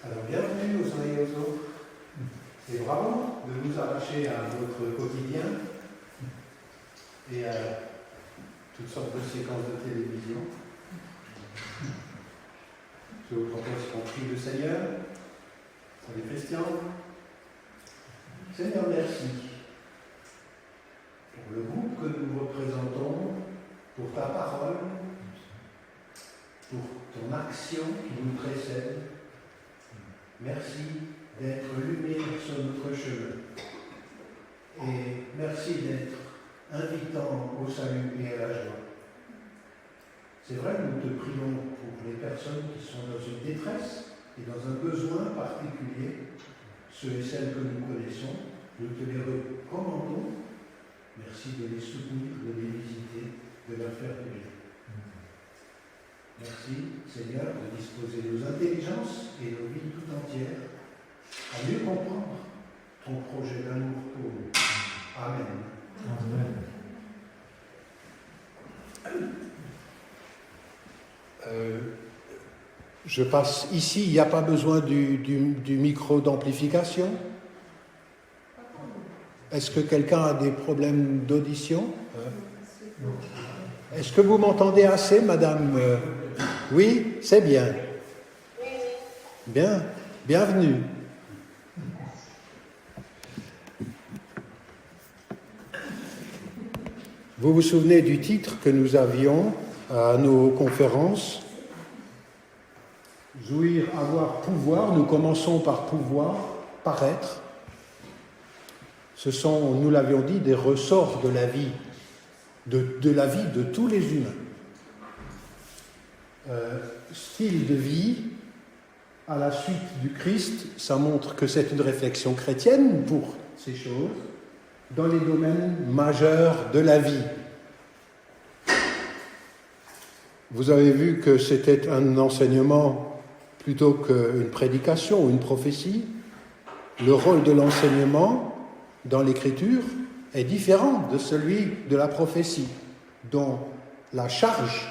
Alors bienvenue aux uns et aux autres. Et bravo de vous arracher à votre quotidien et à toutes sortes de séquences de télévision. Je vous propose qu'on prie le Seigneur. Salut Christian. Seigneur, merci pour le groupe que nous représentons, pour ta parole, pour ton action qui nous précède. Merci d'être lumière sur notre chemin. Et merci d'être invitant au salut et à la joie. C'est vrai que nous te prions pour les personnes qui sont dans une détresse et dans un besoin particulier, ceux et celles que nous connaissons, nous te les recommandons. Merci de les soutenir, de les visiter, de leur faire du bien. Merci, Seigneur, de disposer nos intelligences et nos vies tout entières à mieux comprendre ton projet d'amour pour nous. Amen. Amen. Je passe ici, il n'y a pas besoin du micro d'amplification. Est-ce que quelqu'un a des problèmes d'audition? Est-ce que vous m'entendez assez, madame? Oui, c'est bien. Bien, bienvenue. Vous vous souvenez du titre que nous avions à nos conférences? Jouir, avoir, pouvoir. Nous commençons par pouvoir, paraître. Ce sont, nous l'avions dit, des ressorts de la vie, de la vie de tous les humains. Style de vie, à la suite du Christ, ça montre que c'est une réflexion chrétienne pour ces choses, dans les domaines majeurs de la vie. Vous avez vu que c'était un enseignement plutôt qu'une prédication ou une prophétie. Le rôle de l'enseignement dans l'Écriture est différent de celui de la prophétie, dont la charge,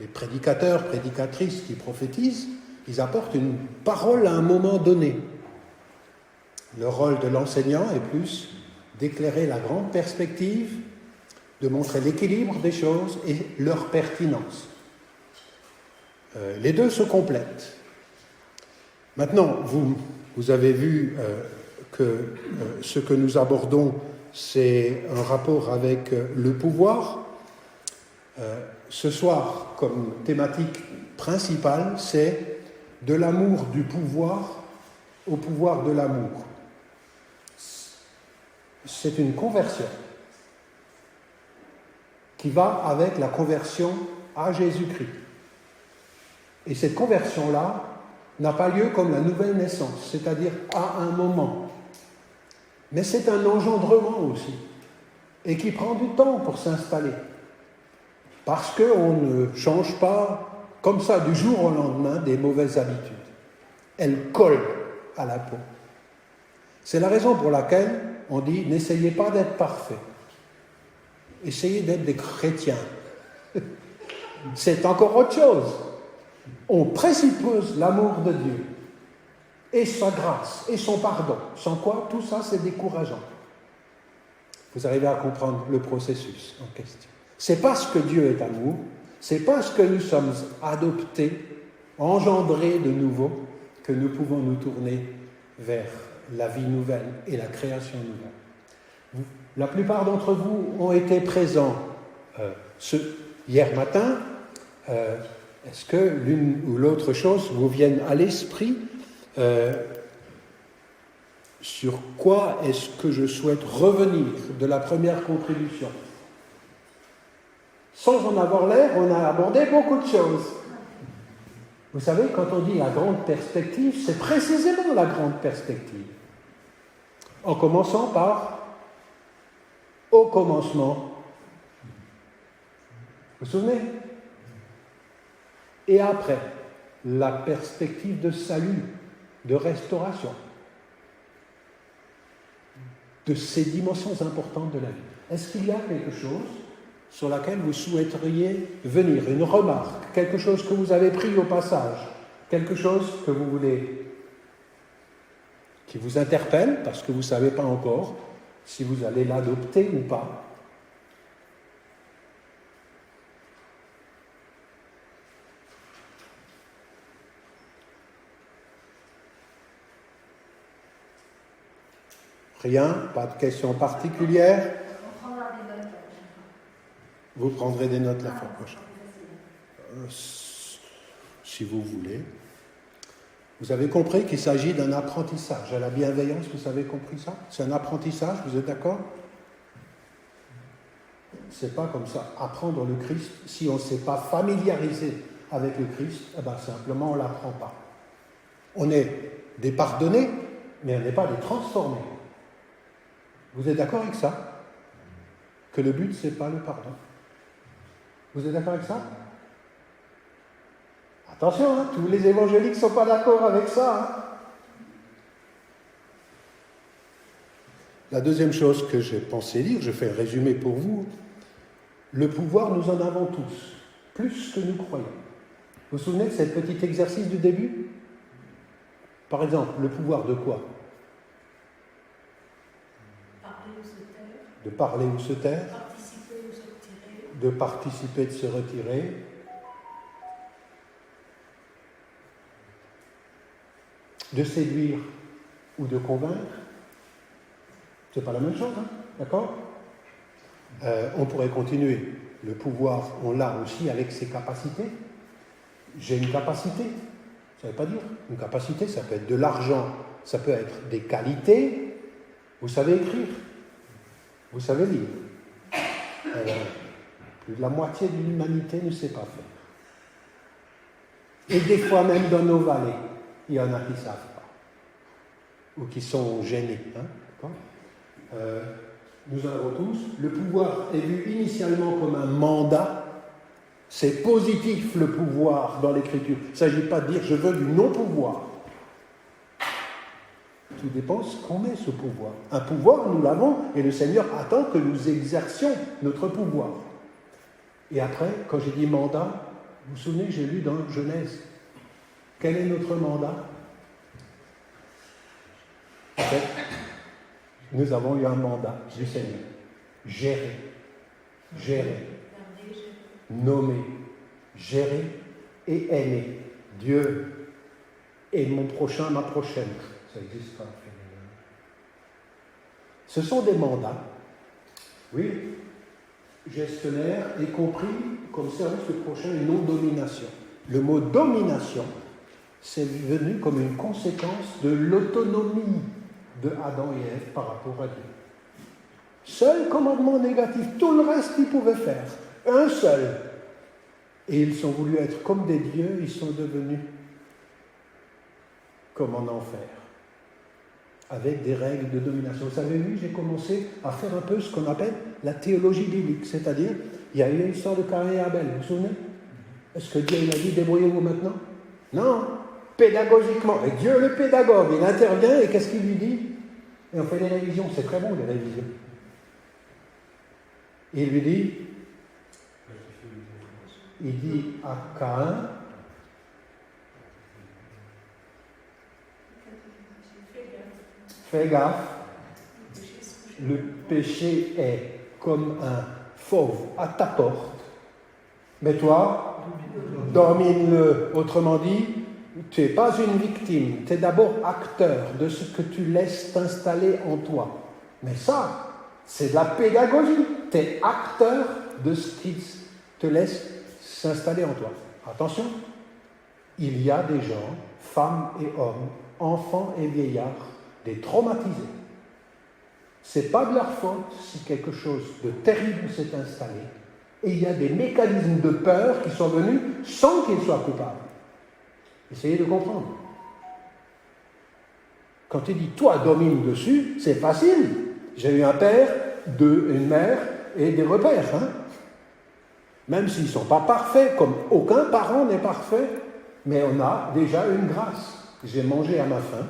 les prédicateurs, prédicatrices qui prophétisent, ils apportent une parole à un moment donné. Le rôle de l'enseignant est plus d'éclairer la grande perspective, de montrer l'équilibre des choses et leur pertinence. Les deux se complètent. Maintenant, vous avez vu que ce que nous abordons, c'est un rapport avec le pouvoir. Ce soir, comme thématique principale, c'est de l'amour du pouvoir au pouvoir de l'amour. C'est une conversion qui va avec la conversion à Jésus-Christ. Et cette conversion-là n'a pas lieu comme la nouvelle naissance, c'est-à-dire à un moment. Mais c'est un engendrement aussi, et qui prend du temps pour s'installer. Parce qu'on ne change pas, comme ça, du jour au lendemain, des mauvaises habitudes. Elles collent à la peau. C'est la raison pour laquelle on dit, n'essayez pas d'être parfait. Essayez d'être des chrétiens. C'est encore autre chose. On présuppose l'amour de Dieu, et sa grâce, et son pardon. Sans quoi, tout ça, c'est décourageant. Vous arrivez à comprendre le processus en question. C'est parce que Dieu est amour, c'est parce que nous sommes adoptés, engendrés de nouveau, que nous pouvons nous tourner vers la vie nouvelle et la création nouvelle. La plupart d'entre vous ont été présents hier matin. Est-ce que l'une ou l'autre chose vous viennent à l'esprit? Sur quoi est-ce que je souhaite revenir de la première contribution? Sans en avoir l'air, on a abordé beaucoup de choses. Vous savez, quand on dit la grande perspective, c'est précisément la grande perspective. En commençant par au commencement. Vous vous souvenez? Et après, la perspective de salut, de restauration, de ces dimensions importantes de la vie. Est-ce qu'il y a quelque chose sur laquelle vous souhaiteriez venir, une remarque, quelque chose que vous avez pris au passage, quelque chose que vous voulez qui vous interpelle parce que vous ne savez pas encore si vous allez l'adopter ou pas. Rien, pas de questions particulières. On prendra des notes. Vous prendrez des notes la fois prochaine. Si vous voulez. Vous avez compris qu'il s'agit d'un apprentissage. À la bienveillance, vous avez compris ça? C'est un apprentissage, vous êtes d'accord? C'est pas comme ça. Apprendre le Christ, si on ne s'est pas familiarisé avec le Christ, eh ben simplement on ne l'apprend pas. On est des pardonnés, mais on n'est pas des transformés. Vous êtes d'accord avec ça? Que le but, ce n'est pas le pardon. Vous êtes d'accord avec ça? Attention, hein, tous les évangéliques ne sont pas d'accord avec ça. Hein. La deuxième chose que j'ai pensé dire, je fais un résumé pour vous, le pouvoir, nous en avons tous, plus que nous croyons. Vous vous souvenez de ce petit exercice du début? Par exemple, le pouvoir de quoi? Parler ou se taire. De parler ou se taire. Participer ou se retirer. De participer, de se retirer. De séduire ou de convaincre. C'est pas la même chose, hein, d'accord? On pourrait continuer. Le pouvoir, on l'a aussi avec ses capacités. J'ai une capacité. Ça ne veut pas dire. Une capacité, ça peut être de l'argent, ça peut être des qualités. Vous savez écrire. Vous savez lire. Alors, plus de la moitié de l'humanité ne sait pas faire. Et des fois même dans nos vallées, il y en a qui ne savent pas. Ou qui sont gênés. Hein, d'accord? Nous en avons tous. Le pouvoir est vu initialement comme un mandat. C'est positif le pouvoir dans l'Écriture. Il ne s'agit pas de dire je veux du non-pouvoir. Tout dépend de ce qu'on met ce pouvoir. Un pouvoir, nous l'avons, et le Seigneur attend que nous exercions notre pouvoir. Et après, quand j'ai dit mandat, vous vous souvenez, j'ai lu dans Genèse. Quel est notre mandat? En fait, nous avons eu un mandat du Seigneur. Gérer, nommer, gérer et aimer. Dieu et mon prochain, ma prochaine. Ça n'existe pas. Ce sont des mandats, oui, gestionnaire, y compris comme service de prochain et non-domination. Le mot domination, c'est venu comme une conséquence de l'autonomie de Adam et Ève par rapport à Dieu. Seul commandement négatif, tout le reste ils pouvaient faire. Un seul. Et ils sont voulu être comme des dieux, ils sont devenus comme en enfer. Avec des règles de domination. Vous savez, oui, j'ai commencé à faire un peu ce qu'on appelle la théologie biblique. C'est-à-dire, il y a eu l'histoire de Caïn et Abel, vous vous souvenez? Est-ce que Dieu il a dit débrouillez-vous maintenant? Non. Pédagogiquement. Et Dieu, le pédagogue, il intervient et qu'est-ce qu'il lui dit? Et on fait des révisions. C'est très bon, les révisions. Il lui dit, il dit à Caïn, fais gaffe, le péché est comme un fauve à ta porte, mais toi, domine-le. Autrement dit, tu n'es pas une victime, tu es d'abord acteur de ce que tu laisses t'installer en toi. Mais ça, c'est de la pédagogie. Tu es acteur de ce qui te laisse s'installer en toi. Attention, il y a des gens, femmes et hommes, enfants et vieillards, des traumatisés. Ce n'est pas de leur faute si quelque chose de terrible s'est installé. Et il y a des mécanismes de peur qui sont venus sans qu'ils soient coupables. Essayez de comprendre. Quand il dit « toi domine dessus », c'est facile. J'ai eu un père, une mère et des repères. Hein. Même s'ils ne sont pas parfaits, comme aucun parent n'est parfait, mais on a déjà une grâce. J'ai mangé à ma faim.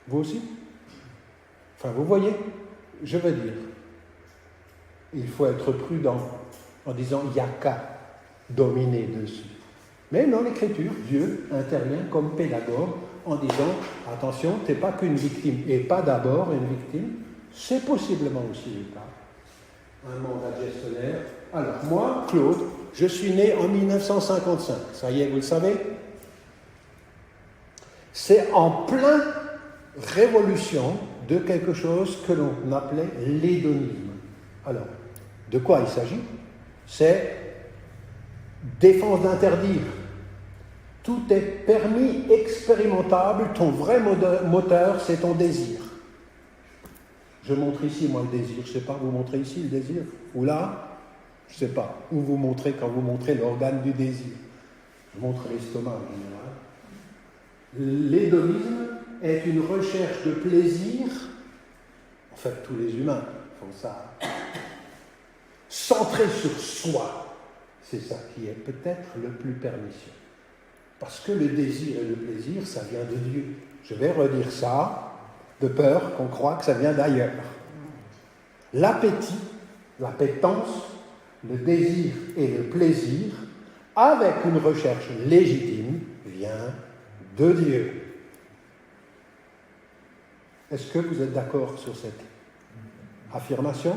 Vous aussi? Enfin, vous voyez, je veux dire, il faut être prudent en disant il n'y a qu'à dominer dessus. Mais dans l'Écriture, Dieu intervient comme pédagogue en disant « Attention, tu n'es pas qu'une victime, et pas d'abord une victime, c'est possiblement aussi le cas. » Un mandat gestionnaire. Alors, moi, Claude, je suis né en 1955. Ça y est, vous le savez? C'est en pleine révolution de quelque chose que l'on appelait l'hédonisme. Alors, de quoi il s'agit? C'est défense d'interdire. Tout est permis, expérimentable. Ton vrai moteur, c'est ton désir. Je montre ici, moi, le désir. Je ne sais pas, vous montrez ici le désir? Ou là? Je ne sais pas. Où vous montrez quand vous montrez l'organe du désir? Je montre l'estomac en général. L'hédonisme est une recherche de plaisir. En fait, tous les humains font ça. Centré sur soi. C'est ça qui est peut-être le plus pernicieux. Parce que le désir et le plaisir, ça vient de Dieu. Je vais redire ça, de peur qu'on croit que ça vient d'ailleurs. L'appétit, l'appétence, le désir et le plaisir, avec une recherche légitime, vient de Dieu. Est-ce que vous êtes d'accord sur cette affirmation?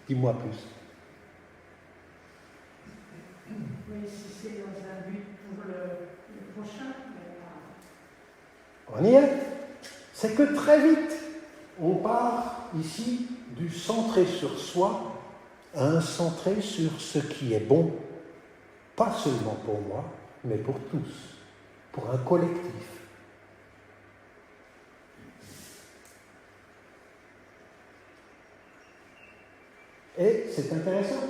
Dis-moi plus. Oui, si c'est dans un but pour le prochain. On y est. C'est que très vite, on part ici du centré sur soi à un centré sur ce qui est bon, pas seulement pour moi, mais pour tous, pour un collectif. Et c'est intéressant.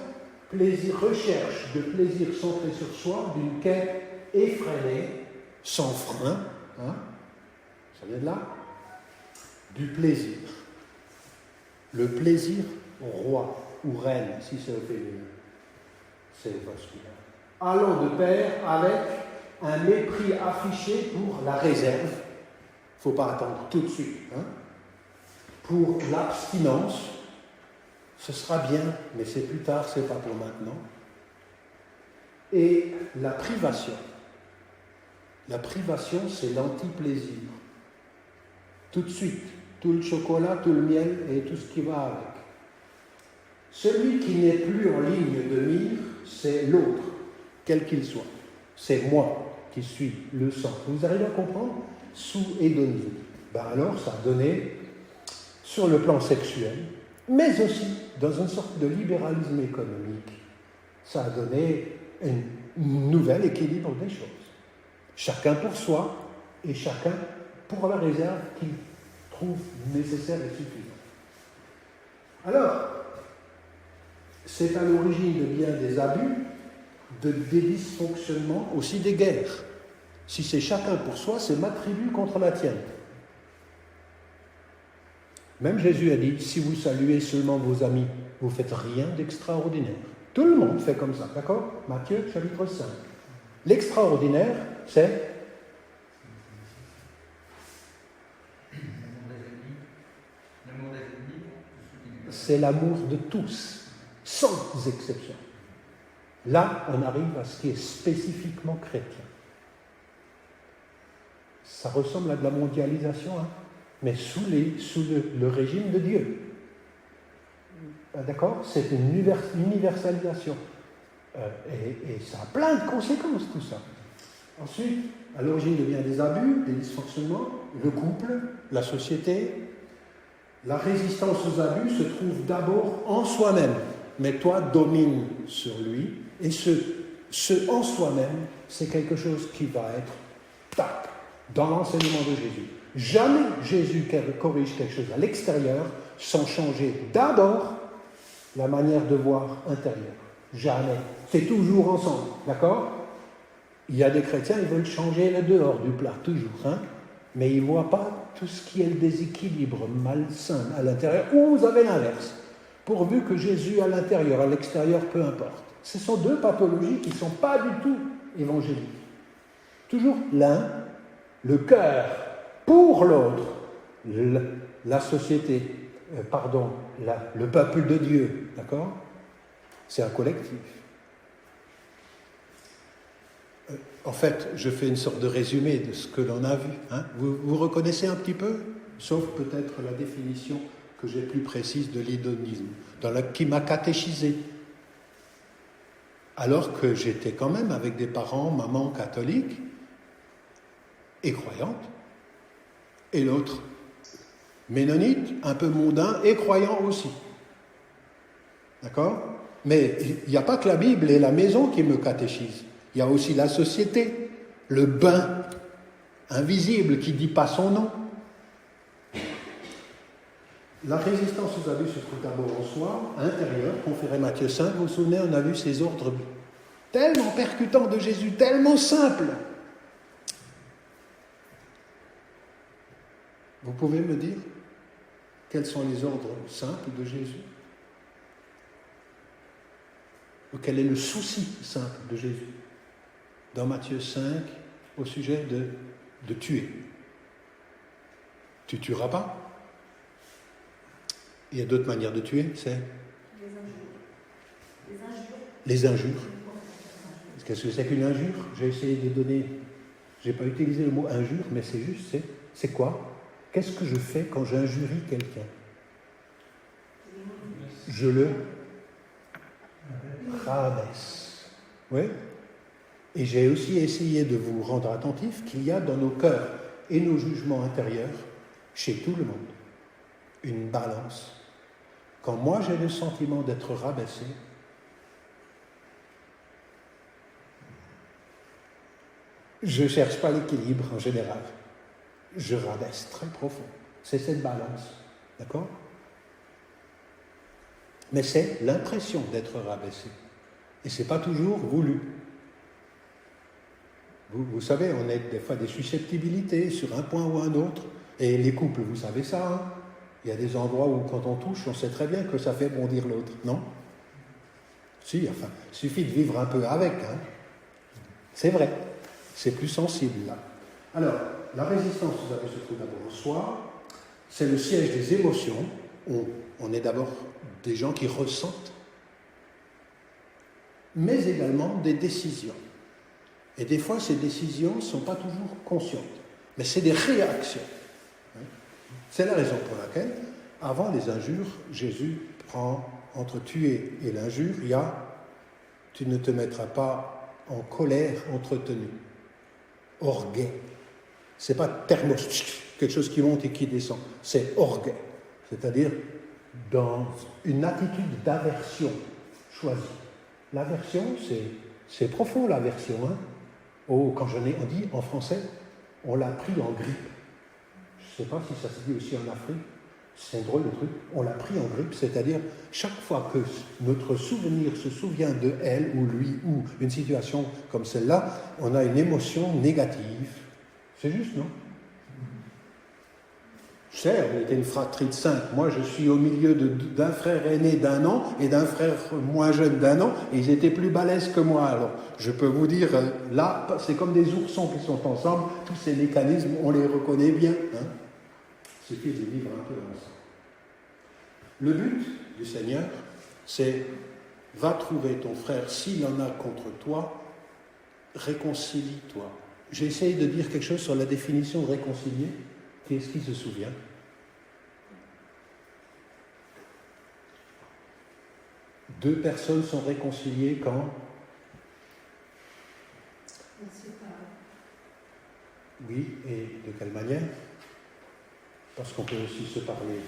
Plaisir, recherche de plaisir centré sur soi, d'une quête effrénée, sans frein, hein, ça vient de là, du plaisir. Le plaisir roi ou reine, si c'est au féminin, c'est masculin. Allant de pair avec un mépris affiché pour la réserve, il ne faut pas attendre tout de suite, hein, pour l'abstinence. Ce sera bien, mais c'est plus tard, c'est pas pour maintenant. Et la privation. La privation, c'est l'anti-plaisir. Tout de suite, tout le chocolat, tout le miel et tout ce qui va avec. Celui qui n'est plus en ligne de mire, c'est l'autre, quel qu'il soit. C'est moi qui suis le centre. Vous arrivez à comprendre? Sous hédonisme. Ben alors, ça a donné, sur le plan sexuel, mais aussi dans une sorte de libéralisme économique, ça a donné un nouvel équilibre des choses. Chacun pour soi et chacun pour la réserve qu'il trouve nécessaire et suffisante. Alors, c'est à l'origine de bien des abus, des dysfonctionnements, aussi des guerres. Si c'est chacun pour soi, c'est ma tribu contre la tienne. Même Jésus a dit, si vous saluez seulement vos amis, vous ne faites rien d'extraordinaire. Tout le monde fait comme ça, d'accord? Matthieu, chapitre 5. L'extraordinaire, c'est l'amour de tous, sans exception. Là, on arrive à ce qui est spécifiquement chrétien. Ça ressemble à de la mondialisation, hein, mais sous le régime de Dieu. D'accord? C'est une universalisation. Et ça a plein de conséquences, tout ça. Ensuite, à l'origine de bien des abus, des dysfonctionnements, le couple, la société. La résistance aux abus se trouve d'abord en soi-même, mais toi domine sur lui, et ce en soi-même, c'est quelque chose qui va être dans l'enseignement de Jésus. Jamais Jésus corrige quelque chose à l'extérieur sans changer d'abord la manière de voir intérieure. Jamais. C'est toujours ensemble, d'accord? Il y a des chrétiens, ils veulent changer le dehors du plat, toujours, hein? Mais ils ne voient pas tout ce qui est le déséquilibre malsain à l'intérieur, ou vous avez l'inverse, pourvu que Jésus à l'intérieur, à l'extérieur, peu importe. Ce sont deux pathologies qui ne sont pas du tout évangéliques. Toujours l'un, le cœur pour l'autre, la société, le peuple de Dieu, d'accord? C'est un collectif. En fait, je fais une sorte de résumé de ce que l'on a vu. Hein. Vous reconnaissez un petit peu, sauf peut-être la définition que j'ai plus précise de l'hédonisme, qui m'a catéchisé. Alors que j'étais quand même avec des parents, maman catholique et croyante, et l'autre ménonite, un peu mondain et croyant aussi. D'accord ? Mais il n'y a pas que la Bible et la maison qui me catéchisent. Il y a aussi la société, le bain invisible qui ne dit pas son nom. La résistance aux abus se trouve d'abord en soi, intérieure, conféré Matthieu 5. Vous vous souvenez, on a vu ces ordres tellement percutants de Jésus, tellement simples. Vous pouvez me dire quels sont les ordres simples de Jésus ? Ou quel est le souci simple de Jésus dans Matthieu 5 au sujet de tuer ? Tu tueras pas. Il y a d'autres manières de tuer, c'est les injures. Qu'est-ce que c'est qu'une injure ? J'ai essayé de donner, j'ai pas utilisé le mot injure, mais c'est juste, c'est quoi ? Qu'est-ce que je fais quand j'injurie quelqu'un ? Je le rabaisse. Oui. Et j'ai aussi essayé de vous rendre attentif qu'il y a dans nos cœurs et nos jugements intérieurs, chez tout le monde, une balance. Quand moi j'ai le sentiment d'être rabaissé, je ne cherche pas l'équilibre en général. Je rabaisse très profond. C'est cette balance. D'accord ? Mais c'est l'impression d'être rabaissé. Et ce n'est pas toujours voulu. Vous savez, on a des fois des susceptibilité sur un point ou un autre. Et les couples, vous savez ça, hein ? Il y a des endroits où quand on touche, on sait très bien que ça fait bondir l'autre, non ? Si, enfin, il suffit de vivre un peu avec. Hein ? C'est vrai, c'est plus sensible là. Alors, la résistance aux abus se trouve d'abord en soi. C'est le siège des émotions. On est d'abord des gens qui ressentent, mais également des décisions. Et des fois, ces décisions ne sont pas toujours conscientes, mais c'est des réactions. C'est la raison pour laquelle, avant les injures, Jésus prend entre tuer et l'injure, il y a « tu ne te mettras pas en colère entretenue ». Orgueil. Ce n'est pas thermos, quelque chose qui monte et qui descend. C'est orgueil. C'est-à-dire dans une attitude d'aversion choisie. L'aversion, c'est profond, l'aversion. Hein. Oh, on dit en français, on l'a pris en grippe. Je ne sais pas si ça se dit aussi en Afrique. C'est un drôle de truc. On l'a pris en grippe, c'est-à-dire chaque fois que notre souvenir se souvient de elle ou lui ou une situation comme celle-là, on a une émotion négative. C'est juste, non ? Je sais, on était une fratrie de 5. Moi, je suis au milieu d'un frère aîné d'1 an et d'un frère moins jeune d'1 an, et ils étaient plus balèzes que moi. Alors, je peux vous dire, là, c'est comme des oursons qui sont ensemble. Tous ces mécanismes, on les reconnaît bien. Hein. Il suffit de vivre un peu ensemble. Le but du Seigneur, c'est « va trouver ton frère, s'il en a contre toi, réconcilie-toi ». J'ai essayé de dire quelque chose sur la définition de réconcilier. Qui est-ce qui se souvient ? Deux personnes sont réconciliées quand ? Oui, et de quelle manière ? Parce qu'on peut aussi se parler.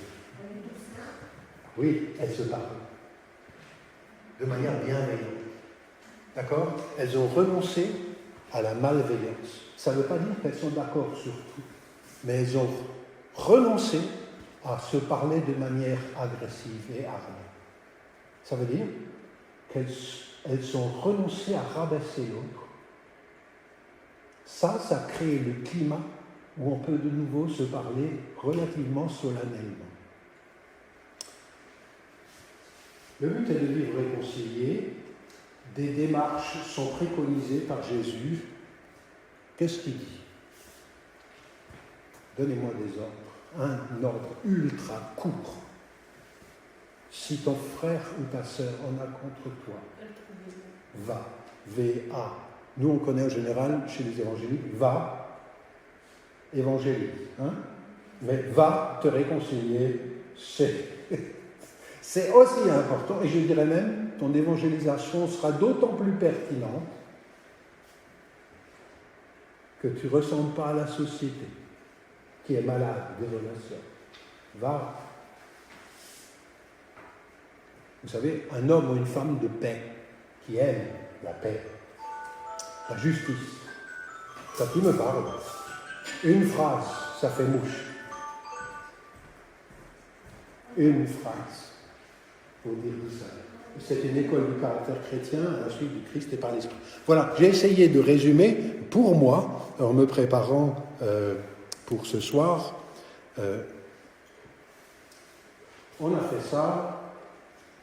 Oui, elles se parlent. De manière bienveillante. D'accord ? Elles ont renoncé à la malveillance. Ça ne veut pas dire qu'elles sont d'accord sur tout. Mais elles ont renoncé à se parler de manière agressive et armée. Ça veut dire qu'elles ont renoncé à rabaisser l'autre. Ça crée le climat où on peut de nouveau se parler relativement solennellement. Le but est de vivre réconcilié. Des démarches sont préconisées par Jésus. Qu'est-ce qu'il dit ? Donnez-moi des ordres. Un ordre ultra court. Si ton frère ou ta sœur en a contre toi, va, V-A. Nous, on connaît en général, chez les évangéliques, va, évangélise. Hein? Mais va te réconcilier, c'est aussi important, et je dirais même, ton évangélisation sera d'autant plus pertinente que tu ne ressembles pas à la société qui est malade des relations. Va. Vous savez, un homme ou une femme de paix qui aime la paix, la justice, ça qui me parle. Une phrase, ça fait mouche. Une phrase pour dire tout ça. C'est une école du caractère chrétien à la suite du Christ et par l'Esprit. Voilà, j'ai essayé de résumer pour moi, en me préparant pour ce soir. On a fait ça.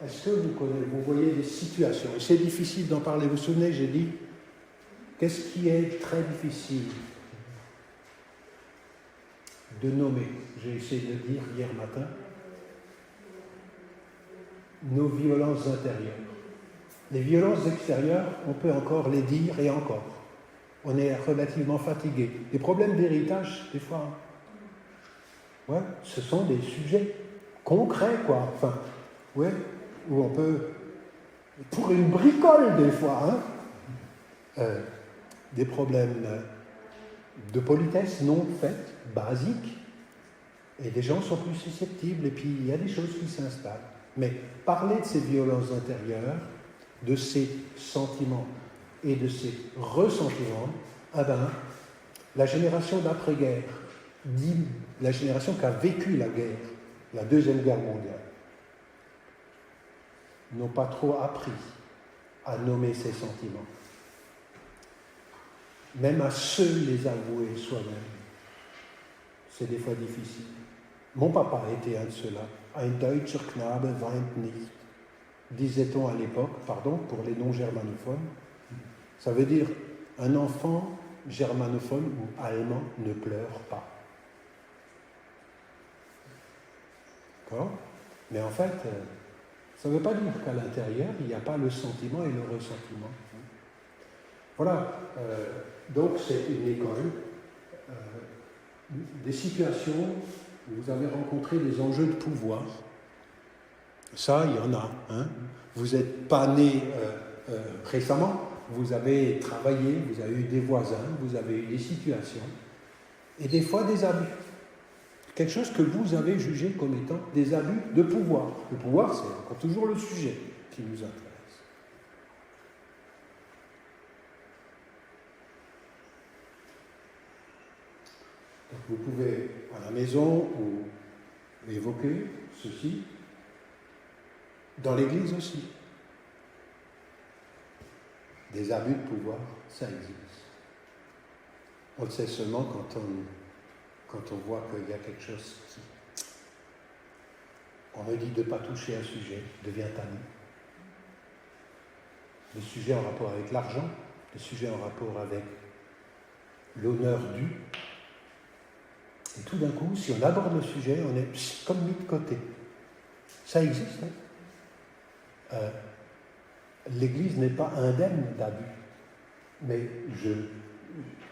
Est-ce que vous voyez des situations? Et c'est difficile d'en parler. Vous vous souvenez, j'ai dit, qu'est-ce qui est très difficile de nommer? J'ai essayé de le dire hier matin. Nos violences intérieures. Les violences extérieures, on peut encore les dire et encore. On est relativement fatigué. Les problèmes d'héritage, des fois, ouais, ce sont des sujets concrets, quoi. Enfin, ouais, où on peut, pour une bricole, des fois, hein, des problèmes de politesse non faite, basiques, et des gens sont plus susceptibles, et puis il y a des choses qui s'installent. Mais parler de ces violences intérieures, de ces sentiments et de ces ressentiments, eh ben, la génération d'après-guerre, la génération qui a vécu la guerre, la Deuxième Guerre mondiale, n'ont pas trop appris à nommer ces sentiments. Même à se les avouer soi-même, c'est des fois difficile. Mon papa était un de ceux-là. Ein deutscher Knabe weint nicht, disait-on à l'époque, pardon, pour les non-germanophones. Ça veut dire un enfant germanophone ou allemand ne pleure pas. D'accord ? Mais en fait, ça ne veut pas dire qu'à l'intérieur, il n'y a pas le sentiment et le ressentiment. Voilà. Donc, c'est une école. Des situations où vous avez rencontré des enjeux de pouvoir. Ça, il y en a. Hein. Vous n'êtes pas né récemment, vous avez travaillé, vous avez eu des voisins, vous avez eu des situations, et des fois des abus. Quelque chose que vous avez jugé comme étant des abus de pouvoir. Le pouvoir, c'est encore toujours le sujet qui nous intéresse. Donc vous pouvez, à la maison, évoquer ceci, dans l'Église aussi. Des abus de pouvoir, ça existe. On le sait seulement quand on voit qu'il y a quelque chose qui... On me dit de ne pas toucher un sujet, devient tabou. Des sujets en rapport avec l'argent, des sujets en rapport avec l'honneur dû. Et tout d'un coup, si on aborde le sujet, on est comme mis de côté. Ça existe. Hein. L'Église n'est pas indemne d'abus. Mais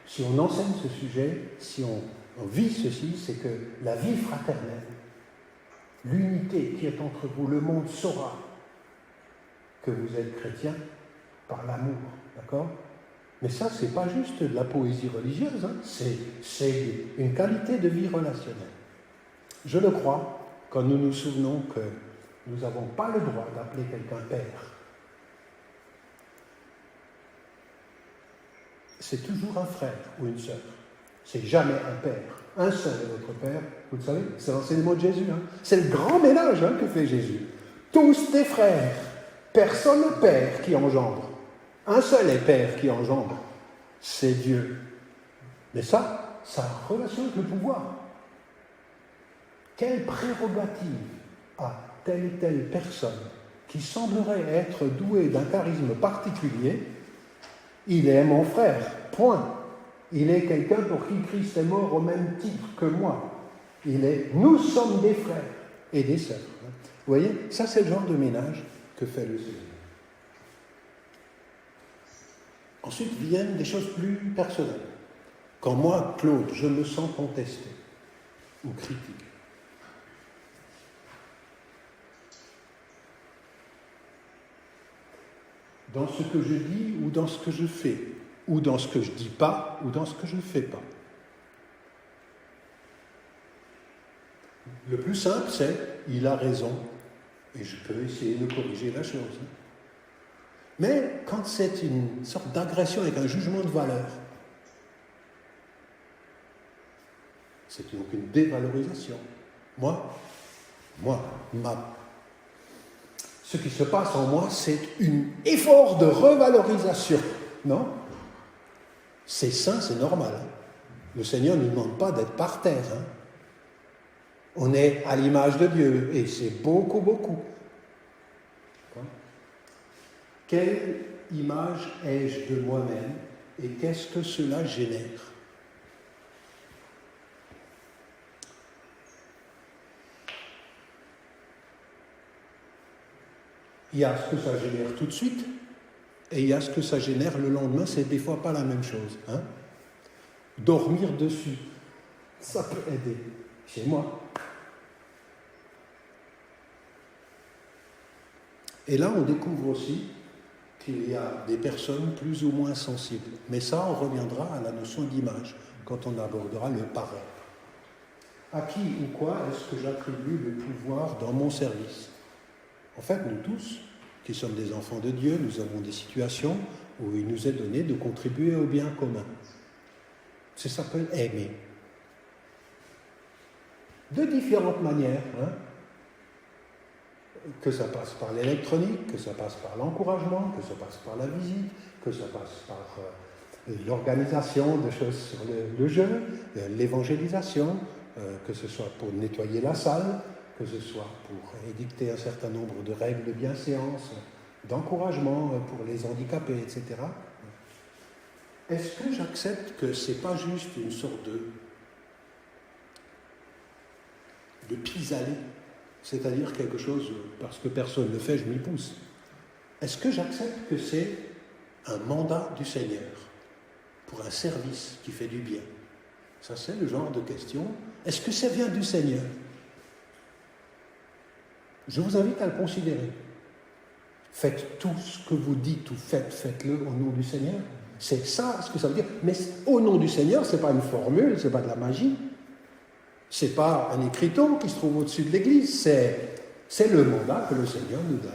si on enseigne ce sujet, si on vit ceci, c'est que la vie fraternelle, l'unité qui est entre vous, le monde saura que vous êtes chrétien par l'amour. D'accord ? Mais ça, c'est pas juste de la poésie religieuse, hein. C'est une qualité de vie relationnelle. Je le crois quand nous nous souvenons que nous n'avons pas le droit d'appeler quelqu'un père. C'est toujours un frère ou une sœur. C'est jamais un père. Un seul est votre père, vous le savez, c'est l'enseignement de Jésus. Hein. C'est le grand ménage que fait Jésus. Tous des frères, personne n'est père qui engendre. Un seul est père qui engendre, c'est Dieu. Mais ça a relation avec le pouvoir. Quelle prérogative a telle et telle personne qui semblerait être douée d'un charisme particulier? Il est mon frère, point. Il est quelqu'un pour qui Christ est mort au même titre que moi. Nous sommes des frères et des sœurs. Vous voyez, ça c'est le genre de ménage que fait le Seigneur. Ensuite viennent des choses plus personnelles. Quand moi, Claude, je me sens contesté ou critiqué, dans ce que je dis ou dans ce que je fais, ou dans ce que je dis pas ou dans ce que je ne fais pas. Le plus simple, c'est il a raison et je peux essayer de corriger la chose. Mais quand c'est une sorte d'agression avec un jugement de valeur, c'est donc une dévalorisation. Ce qui se passe en moi, c'est un effort de revalorisation. Non ? C'est sain, c'est normal. Le Seigneur ne nous demande pas d'être par terre. On est à l'image de Dieu, et c'est beaucoup, beaucoup. Quelle image ai-je de moi-même, et qu'est-ce que cela génère ? Il y a ce que ça génère tout de suite, et il y a ce que ça génère le lendemain, c'est des fois pas la même chose. Dormir dessus, ça peut aider, chez moi. Et là, on découvre aussi qu'il y a des personnes plus ou moins sensibles. Mais ça, on reviendra à la notion d'image, quand on abordera le paraître. À qui ou quoi est-ce que j'attribue le pouvoir dans mon service ? En fait, nous tous, qui sommes des enfants de Dieu, nous avons des situations où il nous est donné de contribuer au bien commun. Ça s'appelle aimer. De différentes manières, que ça passe par l'électronique, que ça passe par l'encouragement, que ça passe par la visite, que ça passe par l'organisation de choses sur le jeu, l'évangélisation, que ce soit pour nettoyer la salle, que ce soit pour édicter un certain nombre de règles de bienséance, d'encouragement pour les handicapés, etc. Est-ce que j'accepte que ce n'est pas juste une sorte de pis-aller, c'est-à-dire quelque chose, parce que personne ne le fait, je m'y pousse. Est-ce que j'accepte que c'est un mandat du Seigneur pour un service qui fait du bien ? Ça, c'est le genre de question. Est-ce que ça vient du Seigneur ? Je vous invite à le considérer. Faites tout ce que vous dites ou faites-le au nom du Seigneur. C'est ça ce que ça veut dire. Mais au nom du Seigneur, ce n'est pas une formule, ce n'est pas de la magie. Ce n'est pas un écriteau qui se trouve au-dessus de l'Église. C'est le mandat que le Seigneur nous donne.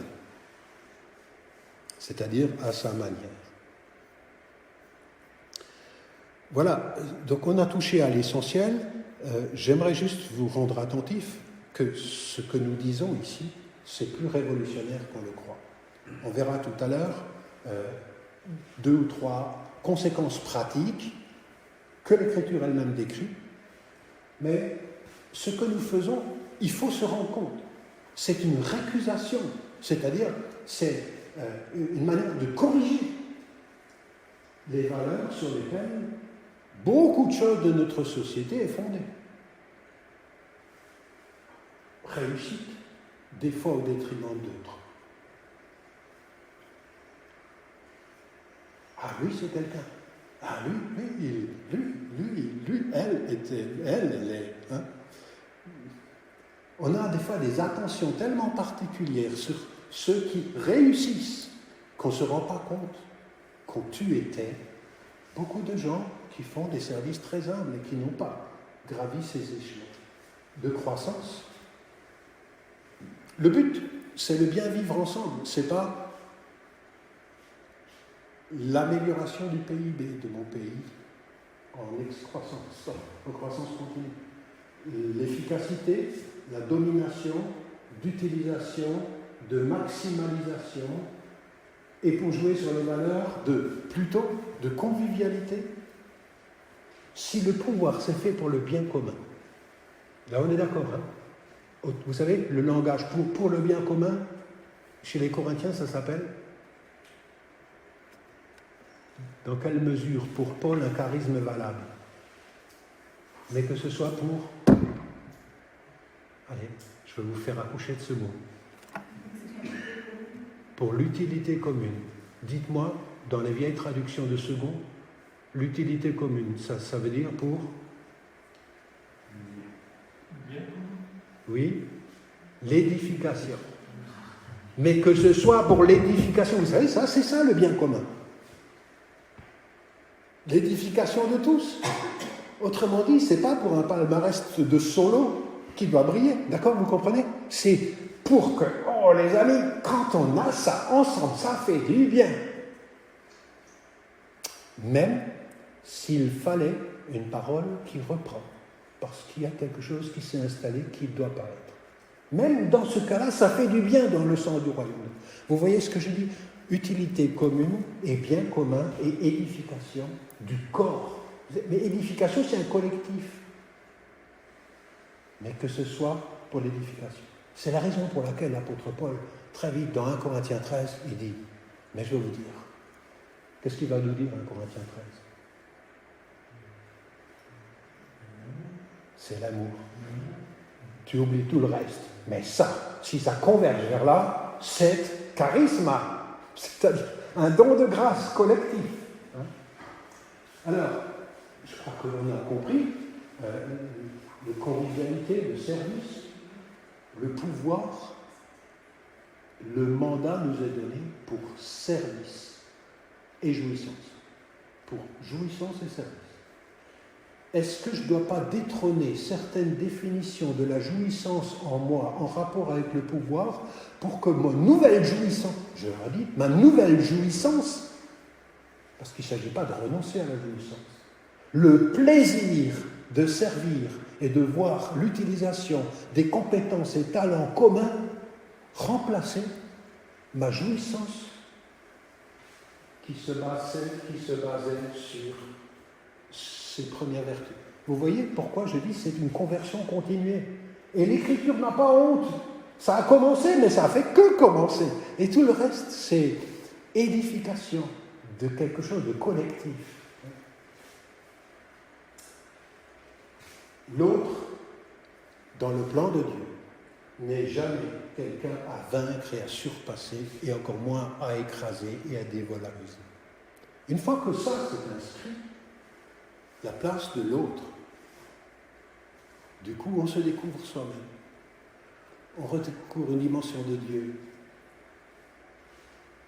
C'est-à-dire à sa manière. Voilà, donc on a touché à l'essentiel. J'aimerais juste vous rendre attentif que ce que nous disons ici, c'est plus révolutionnaire qu'on le croit. On verra tout à l'heure 2 ou 3 conséquences pratiques que l'Écriture elle-même décrit, mais ce que nous faisons, il faut se rendre compte. C'est une récusation, c'est-à-dire c'est une manière de corriger les valeurs sur lesquelles beaucoup de choses de notre société est fondée. Réussite, des fois au détriment d'autres. Ah, lui, c'est quelqu'un. Ah, lui, elle est. On a des fois des attentions tellement particulières sur ceux qui réussissent qu'on ne se rend pas compte qu'ont été beaucoup de gens qui font des services très humbles et qui n'ont pas gravi ces échelons de croissance. Le but, c'est le bien vivre ensemble, c'est pas l'amélioration du PIB de mon pays en excroissance, en croissance continue. L'efficacité, la domination, d'utilisation, de maximalisation, et pour jouer sur les valeurs plutôt de convivialité. Si le pouvoir c'est fait pour le bien commun, là on est d'accord, Vous savez, le langage pour le bien commun, chez les Corinthiens, ça s'appelle, dans quelle mesure pour Paul un charisme valable, mais que ce soit pour, allez, je vais vous faire accoucher de ce mot, pour l'utilité commune. Dites-moi, dans les vieilles traductions de second, l'utilité commune, ça veut dire pour? Oui, l'édification. Mais que ce soit pour l'édification, vous savez, ça, c'est ça le bien commun. L'édification de tous. Autrement dit, c'est pas pour un palmarès de solo qui doit briller, d'accord, vous comprenez? C'est pour que, oh les amis, quand on a ça ensemble, ça fait du bien. Même s'il fallait une parole qui reprend, parce qu'il y a quelque chose qui s'est installé qui ne doit pas être. Même dans ce cas-là, ça fait du bien dans le sens du royaume. Vous voyez ce que je dis? Utilité commune et bien commun et édification du corps. Mais édification, c'est un collectif. Mais que ce soit pour l'édification. C'est la raison pour laquelle l'apôtre Paul, très vite, dans 1 Corinthiens 13, il dit, mais je vais vous dire, qu'est-ce qu'il va nous dire 1 Corinthiens 13? C'est l'amour. Tu oublies tout le reste. Mais ça, si ça converge vers là, c'est charisma, c'est-à-dire un don de grâce collectif. Alors, je crois que l'on a compris de convivialité, de service, le pouvoir, le mandat nous est donné pour service et jouissance. Pour jouissance et service. Est-ce que je ne dois pas détrôner certaines définitions de la jouissance en moi en rapport avec le pouvoir pour que ma nouvelle jouissance, je leur dis, ma nouvelle jouissance, parce qu'il ne s'agit pas de renoncer à la jouissance, le plaisir de servir et de voir l'utilisation des compétences et talents communs remplacer ma jouissance qui se basait sur ces premières vertus. Vous voyez pourquoi je dis que c'est une conversion continuée. Et l'Écriture n'a pas honte. Ça a commencé, mais ça a fait que commencer. Et tout le reste, c'est édification de quelque chose de collectif. L'autre, dans le plan de Dieu, n'est jamais quelqu'un à vaincre et à surpasser, et encore moins à écraser et à dévaloriser. Une fois que ça s'est inscrit, la place de l'autre, du coup, on se découvre soi-même. On redécouvre une dimension de Dieu.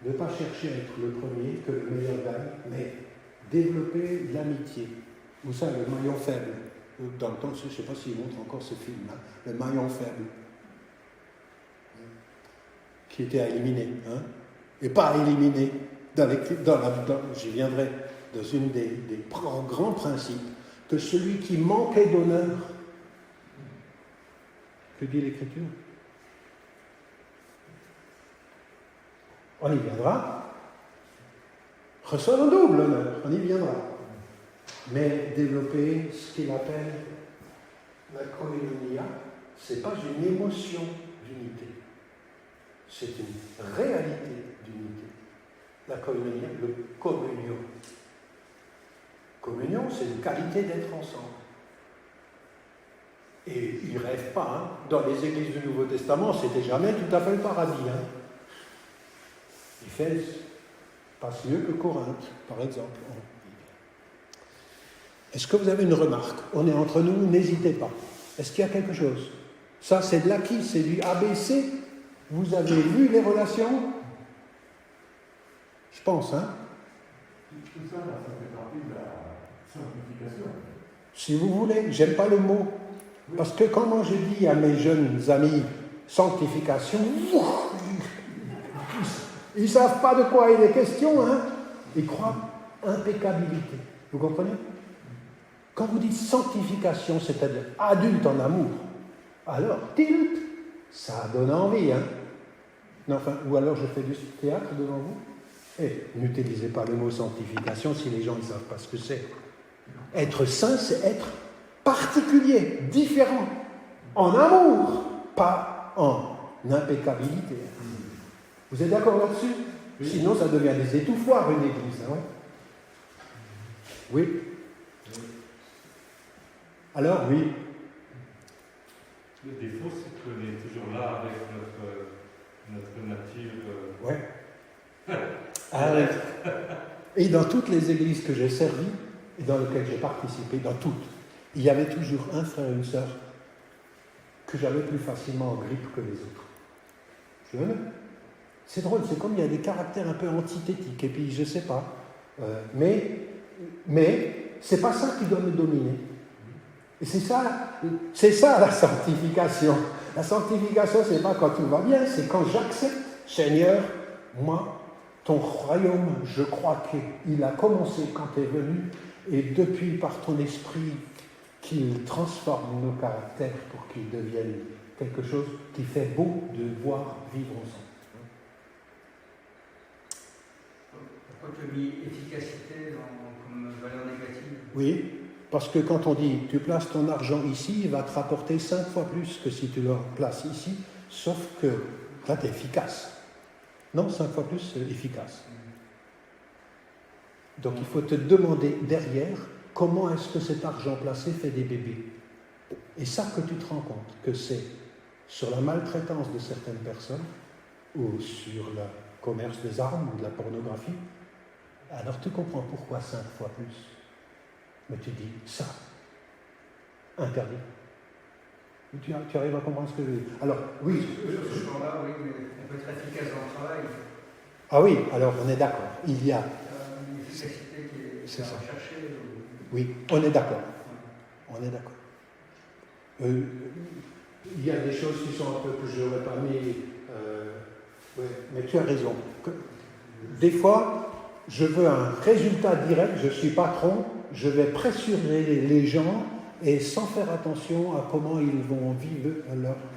Ne pas chercher à être le premier, que le meilleur gagne, mais développer l'amitié. Vous savez, le maillon faible. Dans le temps, je ne sais pas s'il montre encore ce film-là, le maillon faible, qui était à éliminer, et pas à éliminer. J'y viendrai dans une des grands principes, que celui qui manquait d'honneur, que dit l'Écriture? On y viendra, reçoit un double honneur, on y viendra. Mais développer ce qu'il appelle la koinonia, ce n'est pas une émotion d'unité, c'est une réalité d'unité. La koinonia, le communion. Communion, c'est une qualité d'être ensemble. Et il ne rêve pas, dans les églises du Nouveau Testament, c'était jamais tout à fait le paradis. Éphèse passe mieux que Corinthe, par exemple. Est-ce que vous avez une remarque? On est entre nous, n'hésitez pas. Est-ce qu'il y a quelque chose? Ça, c'est de l'acquis, c'est du ABC. Vous avez vu les relations? Je pense, Tout ça, ça fait partie de la simplification. Si vous voulez, j'aime pas le mot. Parce que quand moi je dis à mes jeunes amis sanctification, ils ne savent pas de quoi il est question, Ils croient impeccabilité. Vous comprenez? Quand vous dites sanctification, c'est-à-dire adulte en amour, alors, tilt, ça donne envie, Non, enfin, ou alors je fais du théâtre devant vous. Et n'utilisez pas le mot sanctification si les gens ne savent pas ce que c'est. Être saint, c'est être particulier, différent, en amour, pas en impeccabilité. Vous êtes d'accord là-dessus? Oui. Sinon, ça devient des étouffoirs, une église. Oui. Alors, oui. Le défaut, c'est qu'on est toujours là avec notre nature Ah oui. Et dans toutes les églises que j'ai servies et dans lesquelles j'ai participé, dans toutes, il y avait toujours un frère et une sœur que j'avais plus facilement en grippe que les autres. Je veux dire, c'est drôle, c'est comme il y a des caractères un peu antithétiques, et puis je sais pas, mais c'est pas ça qui doit me dominer. Et c'est ça la sanctification. La sanctification, c'est pas quand tout va bien, c'est quand j'accepte, Seigneur, moi, ton royaume, je crois qu'il a commencé quand tu es venu, et depuis par ton esprit, qu'il transforme nos caractères pour qu'ils deviennent quelque chose qui fait beau de voir vivre ensemble. Pourquoi tu as mis efficacité comme valeur négative? Oui, parce que quand on dit tu places ton argent ici, il va te rapporter 5 fois plus que si tu le places ici, sauf que là tu es efficace. Non, 5 fois plus efficace. Donc il faut te demander derrière comment est-ce que cet argent placé fait des bébés. Et ça que tu te rends compte, que c'est sur la maltraitance de certaines personnes ou sur le commerce des armes ou de la pornographie, alors tu comprends pourquoi 5 fois plus. Mais tu dis, ça, interdit. Tu arrives à comprendre ce que je veux dire. Alors, oui. Sur ce plan-là, oui, mais on peut être efficace dans le travail. Ah oui, alors on est d'accord. Il y a une efficacité qui est recherchée. Oui, on est d'accord. On est d'accord. Il y a des choses qui sont un peu que je n'aurais pas mis. Ouais, mais tu as raison. Des fois, je veux un résultat direct. Je suis patron. Je vais pressurer les gens et sans faire attention à comment ils vont vivre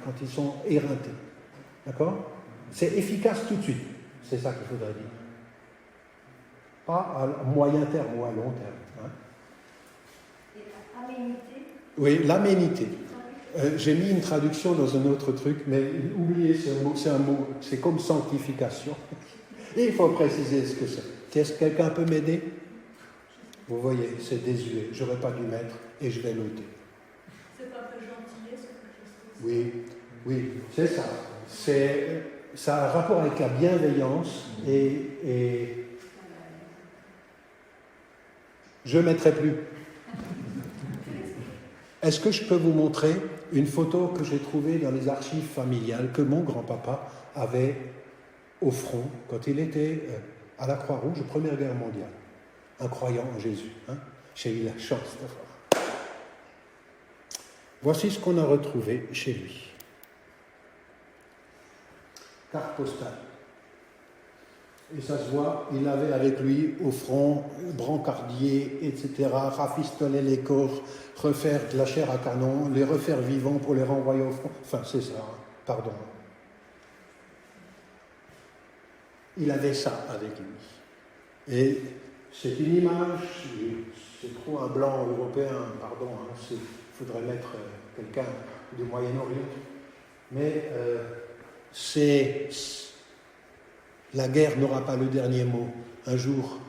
quand ils sont éreintés. D'accord? C'est efficace tout de suite. C'est ça qu'il faudrait dire. Pas à moyen terme ou à long terme. Hein? Et l'aménité? Oui, l'aménité. J'ai mis une traduction dans un autre truc, mais oubliez ce mot, c'est un mot, c'est comme sanctification. Et il faut préciser ce que c'est. Est-ce que quelqu'un peut m'aider? Vous voyez, c'est désuet. Je n'aurais pas dû mettre et je vais noter. C'est pas de gentillesse ou quelque chose comme ça? Oui, c'est ça. Ça a un rapport avec la bienveillance et je ne mettrai plus. Est-ce que je peux vous montrer une photo que j'ai trouvée dans les archives familiales que mon grand-papa avait au front quand il était à la Croix-Rouge, Première Guerre mondiale, un croyant en Jésus. Hein? J'ai eu la chance de voir. Voici ce qu'on a retrouvé chez lui. Carte postale. Et ça se voit, il avait avec lui au front, brancardier, etc., rafistoler les corps, refaire de la chair à canon, les refaire vivants pour les renvoyer au front. Enfin, c'est ça, hein. Pardon. Il avait ça avec lui. Et c'est une image, c'est trop un blanc européen, pardon, hein, il faudrait mettre quelqu'un du Moyen-Orient. Mais la guerre n'aura pas le dernier mot. Un jour,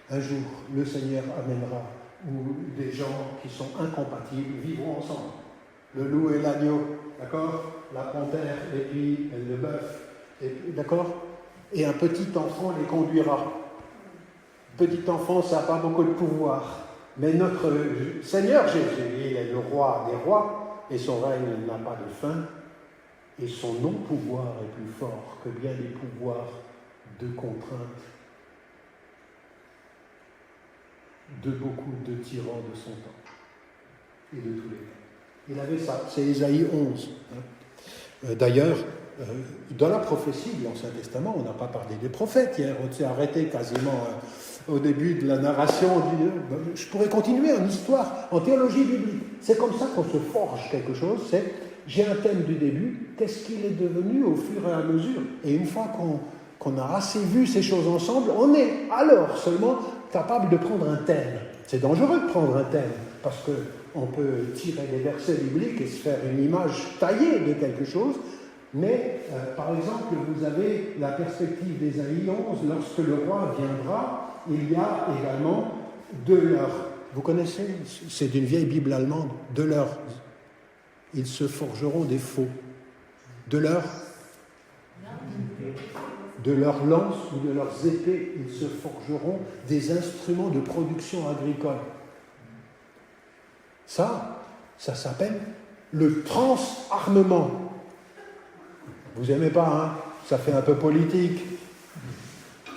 le Seigneur amènera où des gens qui sont incompatibles vivront ensemble. Le loup et l'agneau, d'accord? La panthère et puis le bœuf, d'accord? Et un petit enfant les conduira. Petit enfant, ça n'a pas beaucoup de pouvoir. Mais notre Seigneur Jésus, il est le roi des rois, et son règne n'a pas de fin. Et son non-pouvoir est plus fort que bien des pouvoirs de contrainte de beaucoup de tyrans de son temps et de tous les temps. Il avait ça, c'est Ésaïe 11. D'ailleurs, dans la prophétie de l'Ancien Testament, on n'a pas parlé des prophètes hier, on s'est arrêté quasiment au début de la narration. Je pourrais continuer en histoire, en théologie biblique. C'est comme ça qu'on se forge quelque chose, j'ai un thème du début, qu'est-ce qu'il est devenu au fur et à mesure? Et une fois qu'on a assez vu ces choses ensemble, on est alors seulement capable de prendre un thème. C'est dangereux de prendre un thème, parce qu'on peut tirer des versets bibliques et se faire une image taillée de quelque chose, mais par exemple, vous avez la perspective d'Ésaïe 11, lorsque le roi viendra, il y a également de leurs, vous connaissez, c'est d'une vieille Bible allemande, de leurs, ils se forgeront des faux. De leur de leurs lances ou de leurs épées, ils se forgeront des instruments de production agricole. Ça s'appelle le transarmement. Vous n'aimez pas, hein? Ça fait un peu politique.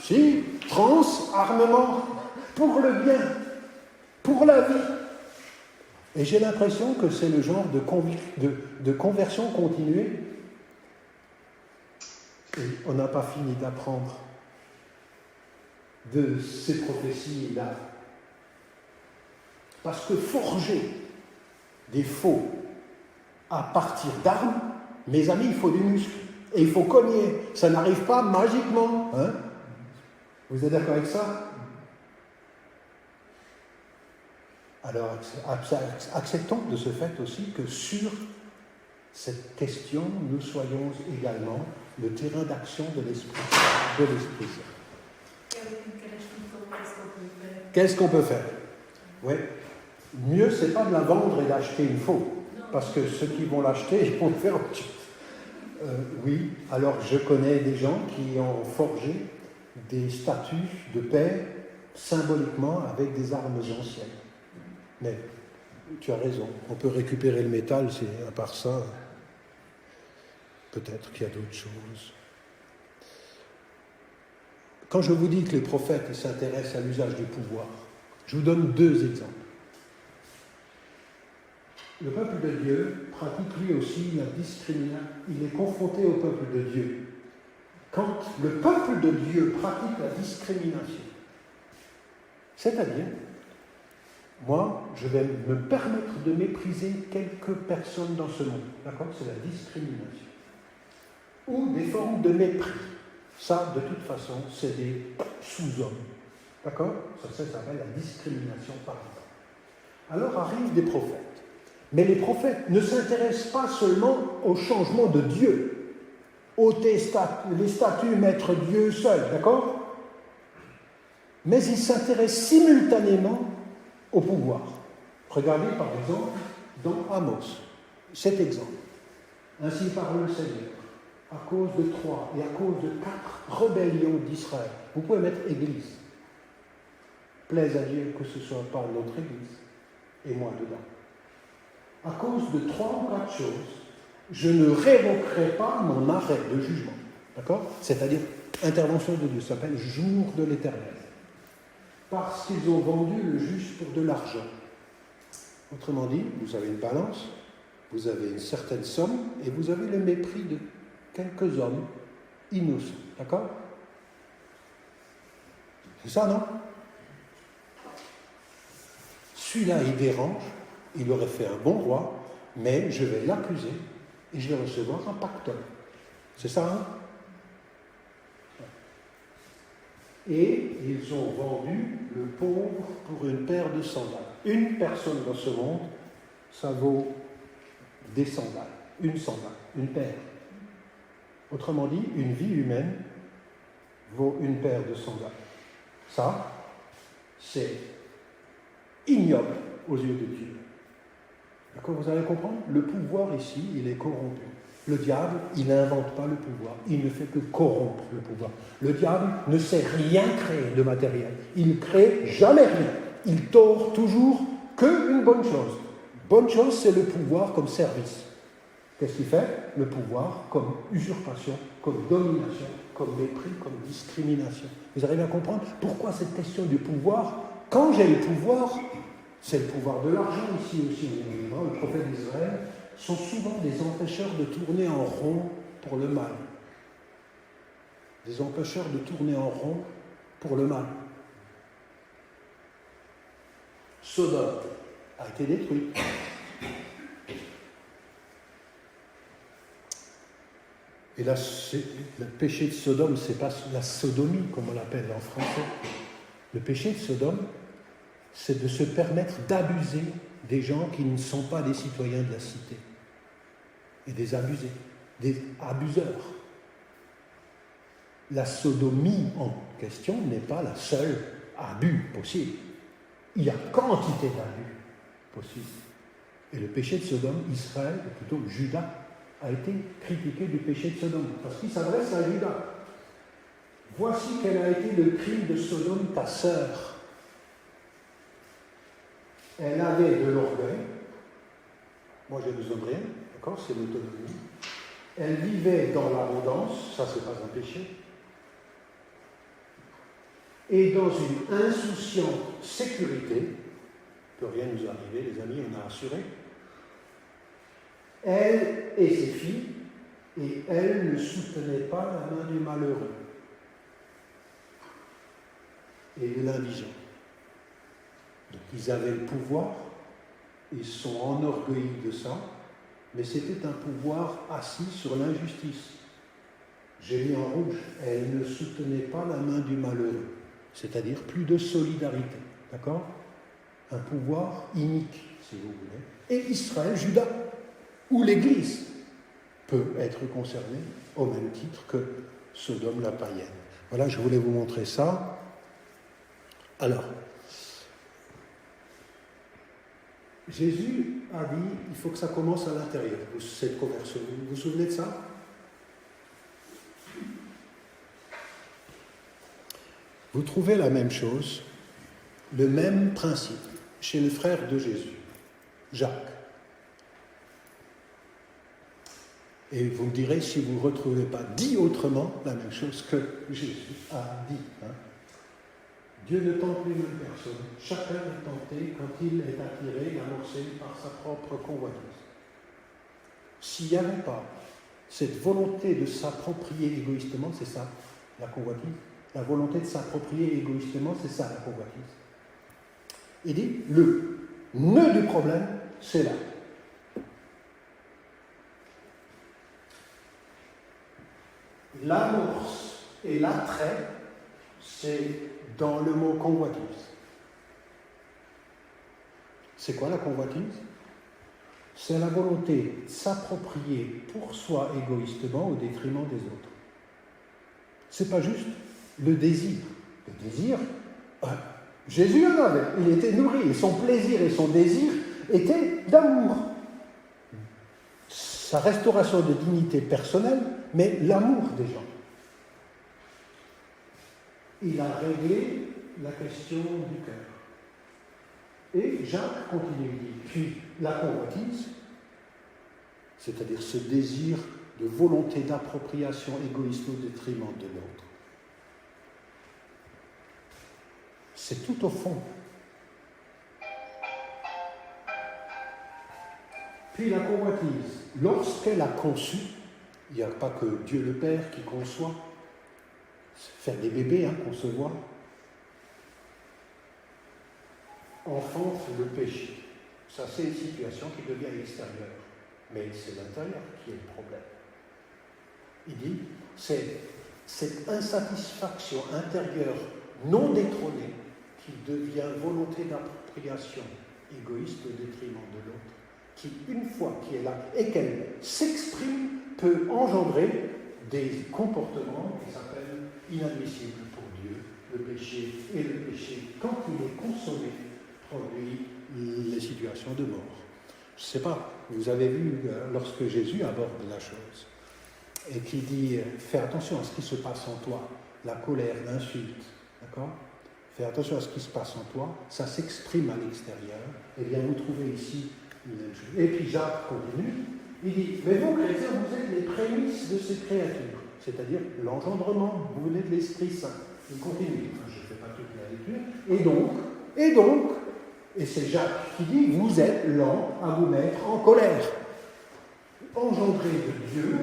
Si, transarmement, pour le bien, pour la vie. Et j'ai l'impression que c'est le genre de conversion continuée. Et on n'a pas fini d'apprendre de ces prophéties-là. Parce que forger des faux à partir d'armes, mes amis, il faut du muscle. Et il faut cogner. Ça n'arrive pas magiquement. Hein? Vous êtes d'accord avec ça? Alors, acceptons de ce fait aussi que sur cette question, nous soyons également le terrain d'action de l'Esprit Saint. Qu'est-ce qu'on peut faire? Oui. Mieux, c'est pas de la vendre et d'acheter une faux. Parce que ceux qui vont l'acheter, ils vont le faire autre chose. Oui, alors je connais des gens qui ont forgé des statues de paix symboliquement avec des armes anciennes. Mais tu as raison, on peut récupérer le métal, c'est à part ça, peut-être qu'il y a d'autres choses. Quand je vous dis que les prophètes s'intéressent à l'usage du pouvoir, je vous donne 2 exemples. Le peuple de Dieu pratique lui aussi la discrimination. Il est confronté au peuple de Dieu. Quand le peuple de Dieu pratique la discrimination, c'est-à-dire, moi, je vais me permettre de mépriser quelques personnes dans ce monde. D'accord? C'est la discrimination. Ou des formes de mépris. Ça, de toute façon, c'est des sous-hommes. D'accord? Ça s'appelle la discrimination par exemple. Alors arrivent des prophètes. Mais les prophètes ne s'intéressent pas seulement au changement de Dieu, ôter les statuts, mettre Dieu seul, d'accord? Mais ils s'intéressent simultanément au pouvoir. Regardez par exemple dans Amos, cet exemple. Ainsi parle le Seigneur, à cause de 3 et à cause de 4 rébellions d'Israël. Vous pouvez mettre Église. Plaise à Dieu que ce ne soit pas notre Église et moi dedans. À cause de 3 ou 4 choses, je ne révoquerai pas mon arrêt de jugement. D'accord? C'est-à-dire, intervention de Dieu, ça s'appelle jour de l'Éternel. Parce qu'ils ont vendu le juste pour de l'argent. Autrement dit, vous avez une balance, vous avez une certaine somme, et vous avez le mépris de quelques hommes innocents. D'accord? C'est ça, non? Celui-là, il dérange. Il aurait fait un bon roi, mais je vais l'accuser et je vais recevoir un pactole. C'est ça, hein? Et ils ont vendu le pauvre pour une paire de sandales. Une personne dans ce monde, ça vaut des sandales. Une sandale, une paire. Autrement dit, une vie humaine vaut une paire de sandales. Ça, c'est ignoble aux yeux de Dieu. D'accord, vous allez comprendre? Le pouvoir ici, il est corrompu. Le diable, il n'invente pas le pouvoir, il ne fait que corrompre le pouvoir. Le diable ne sait rien créer de matériel. Il ne crée jamais rien. Il tord toujours qu'une bonne chose. Bonne chose, c'est le pouvoir comme service. Qu'est-ce qu'il fait? Le pouvoir comme usurpation, comme domination, comme mépris, comme discrimination. Vous arrivez à comprendre pourquoi cette question du pouvoir? Quand j'ai le pouvoir, c'est le pouvoir de l'argent ici aussi. Le prophète d'Israël sont souvent des empêcheurs de tourner en rond pour le mal. Des empêcheurs de tourner en rond pour le mal. Sodome a été détruite. Et là, le péché de Sodome, c'est pas la sodomie, comme on l'appelle en français. Le péché de Sodome, c'est de se permettre d'abuser des gens qui ne sont pas des citoyens de la cité. Et des abusés, des abuseurs. La sodomie en question n'est pas la seule abus possible. Il y a quantité d'abus possibles. Et le péché de Sodome, Israël, ou plutôt Juda, a été critiqué du péché de Sodome, parce qu'il s'adresse à Juda. voici quel a été le crime de Sodome, ta sœur. Elle avait de l'orgueil. Moi, j'ai besoin de rien, d'accord, c'est l'autonomie. Elle vivait dans l'abondance, ça, c'est pas un péché. Et dans une insouciante sécurité, peut rien nous arriver, les amis, on a assuré. Elle et ses filles, et elle ne soutenait pas la main du malheureux et de l'indigent. Donc ils avaient le pouvoir, ils sont enorgueillis de ça, mais c'était un pouvoir assis sur l'injustice. J'ai mis en rouge, elle ne soutenait pas la main du malheureux, c'est-à-dire plus de solidarité, d'accord? Un pouvoir inique, si vous voulez. Et Israël, Juda, où l'Église peut être concernée au même titre que Sodome la païenne. Voilà, je voulais vous montrer ça. Alors, Jésus a dit, il faut que ça commence à l'intérieur, cette conversion. Vous vous souvenez de ça? Vous trouvez la même chose, le même principe, chez le frère de Jésus, Jacques. Et vous me direz si vous ne retrouvez pas dit autrement la même chose que Jésus a dit. Dieu ne tente lui-même personne. Chacun est tenté quand il est attiré et amorcé par sa propre convoitise. S'il n'y avait pas cette volonté de s'approprier égoïstement, c'est ça, la convoitise. La volonté de s'approprier égoïstement, c'est ça, la convoitise. Il dit, le nœud du problème, c'est là. L'amorce et l'attrait, c'est dans le mot convoitise. C'est quoi la convoitise? C'est la volonté de s'approprier pour soi égoïstement au détriment des autres. C'est pas juste le désir. Le désir, Jésus en avait, il était nourri, et son plaisir et son désir étaient d'amour. Sa restauration de dignité personnelle, mais l'amour des gens. Il a réglé la question du cœur. Et Jacques continue, il dit, puis la convoitise, c'est-à-dire ce désir de volonté d'appropriation égoïste au détriment de l'autre, c'est tout au fond. Puis la convoitise, lorsqu'elle a conçu, il n'y a pas que Dieu le Père qui conçoit, faire des bébés, concevoir, enfante le péché. Ça, c'est une situation qui devient extérieure, mais c'est l'intérieur qui est le problème. Il dit, c'est cette insatisfaction intérieure non détrônée qui devient volonté d'appropriation égoïste au détriment de l'autre, qui, une fois qu'elle est là et qu'elle s'exprime, peut engendrer des comportements qui s'appellent inadmissibles pour Dieu. Le péché, et le péché, quand il est consommé, produit les situations de mort. Je ne sais pas, vous avez vu lorsque Jésus aborde la chose et qu'il dit « Fais attention à ce qui se passe en toi », la colère, l'insulte, d'accord ? Fais attention à ce qui se passe en toi, ça s'exprime à l'extérieur. Eh bien, vous trouvez ici une même chose. Et puis Jacques continue, il dit « Mais vous, chrétiens, vous êtes les prémices de ces créatures, c'est-à-dire l'engendrement, vous venez de l'Esprit Saint. » Il continue, enfin, je ne fais pas toute la lecture. Et donc, et c'est Jacques qui dit « Vous êtes lents à vous mettre en colère. » Engendré de Dieu,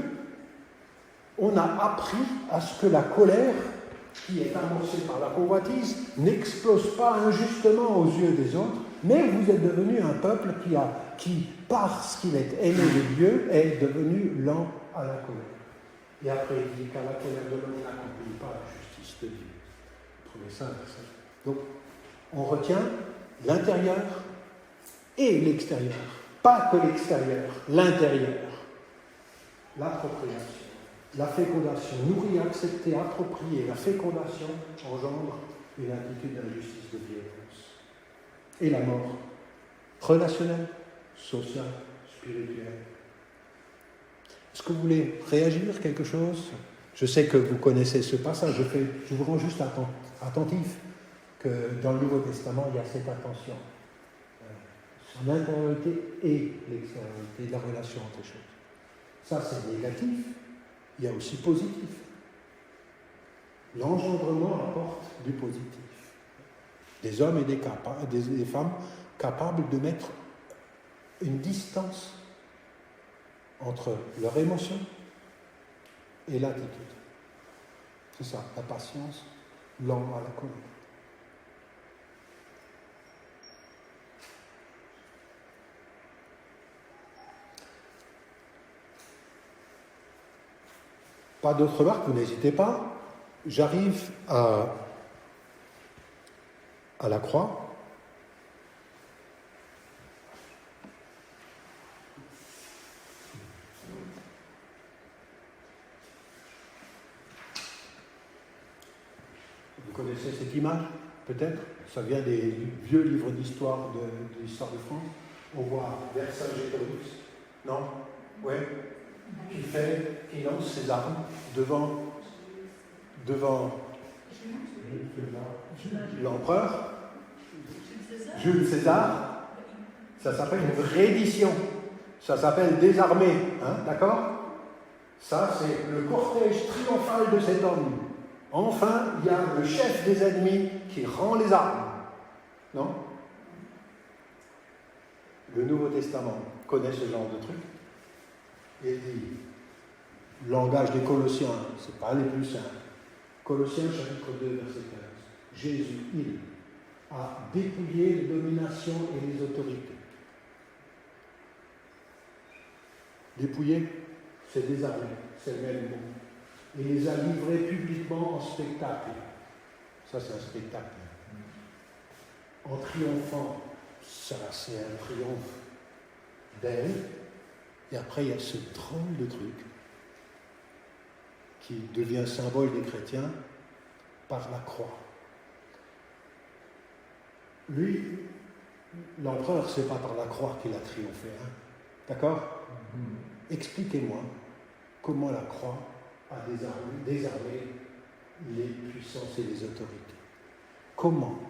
on a appris à ce que la colère qui est amorcée par la convoitise n'explose pas injustement aux yeux des autres, mais vous êtes devenu un peuple qui, parce qu'il est aimé de Dieu, est devenu lent à la colère. Et après, il dit qu'à la colère de l'homme n'accomplit pas la justice de Dieu. Vous trouvez ça? Donc, on retient l'intérieur et l'extérieur. Pas que l'extérieur, l'intérieur. L'appropriation. La fécondation, nourrir, accepter, approprier, la fécondation engendre une attitude d'injustice, de violence. Et la mort, relationnelle, sociale, spirituelle. Est-ce que vous voulez réagir quelque chose? Je sais que vous connaissez ce passage, je vous rends juste attentif que dans le Nouveau Testament, il y a cette attention. Son intériorité et l'extériorité de la relation entre les choses. Ça, c'est négatif. Il y a aussi positif. L'engendrement apporte du positif. Des hommes et des femmes capables de mettre une distance entre leur émotion et l'attitude. C'est ça, la patience, lent à la colère. Pas d'autres remarques, vous n'hésitez pas. J'arrive à la croix. Vous connaissez cette image, peut-être? Ça vient des vieux livres d'histoire de l'histoire de France. On voit Vercingétorix, non? Oui. Qui lance ses armes devant l'empereur Jules César. Ça s'appelle une reddition. Ça s'appelle désarmer, hein, d'accord? Ça, c'est le cortège triomphal de cet homme. Enfin, il y a le chef des ennemis qui rend les armes. Non? Le Nouveau Testament connaît ce genre de truc. Et dit, le langage des Colossiens, c'est pas les plus simples. Colossiens chapitre 2, verset 15. Jésus, il a dépouillé les dominations et les autorités. Dépouiller, c'est désarmer, c'est le même mot. Et les a livrés publiquement en spectacle. Ça, c'est un spectacle. En triomphant, ça, c'est un triomphe d'elle. Et après, il y a ce drôle de truc qui devient symbole des chrétiens par la croix. Lui, l'empereur, c'est pas par la croix qu'il a triomphé. Hein. D'accord? Expliquez-moi comment la croix a désarmé les puissances et les autorités. Comment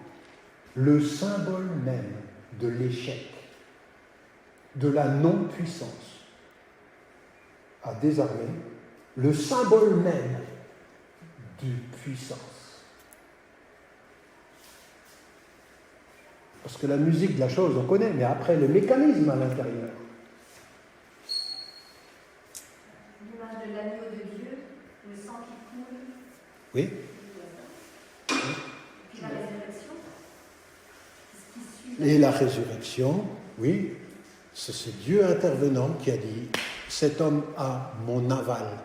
le symbole même de l'échec, de la non-puissance, a désarmé le symbole même de puissance. Parce que la musique de la chose, on connaît, mais après le mécanisme à l'intérieur. L'image de l'agneau de Dieu, le sang qui coule. Oui. Et puis la résurrection. Ce qui suit. Et la résurrection, oui, c'est Dieu intervenant qui a dit « Cet homme a mon aval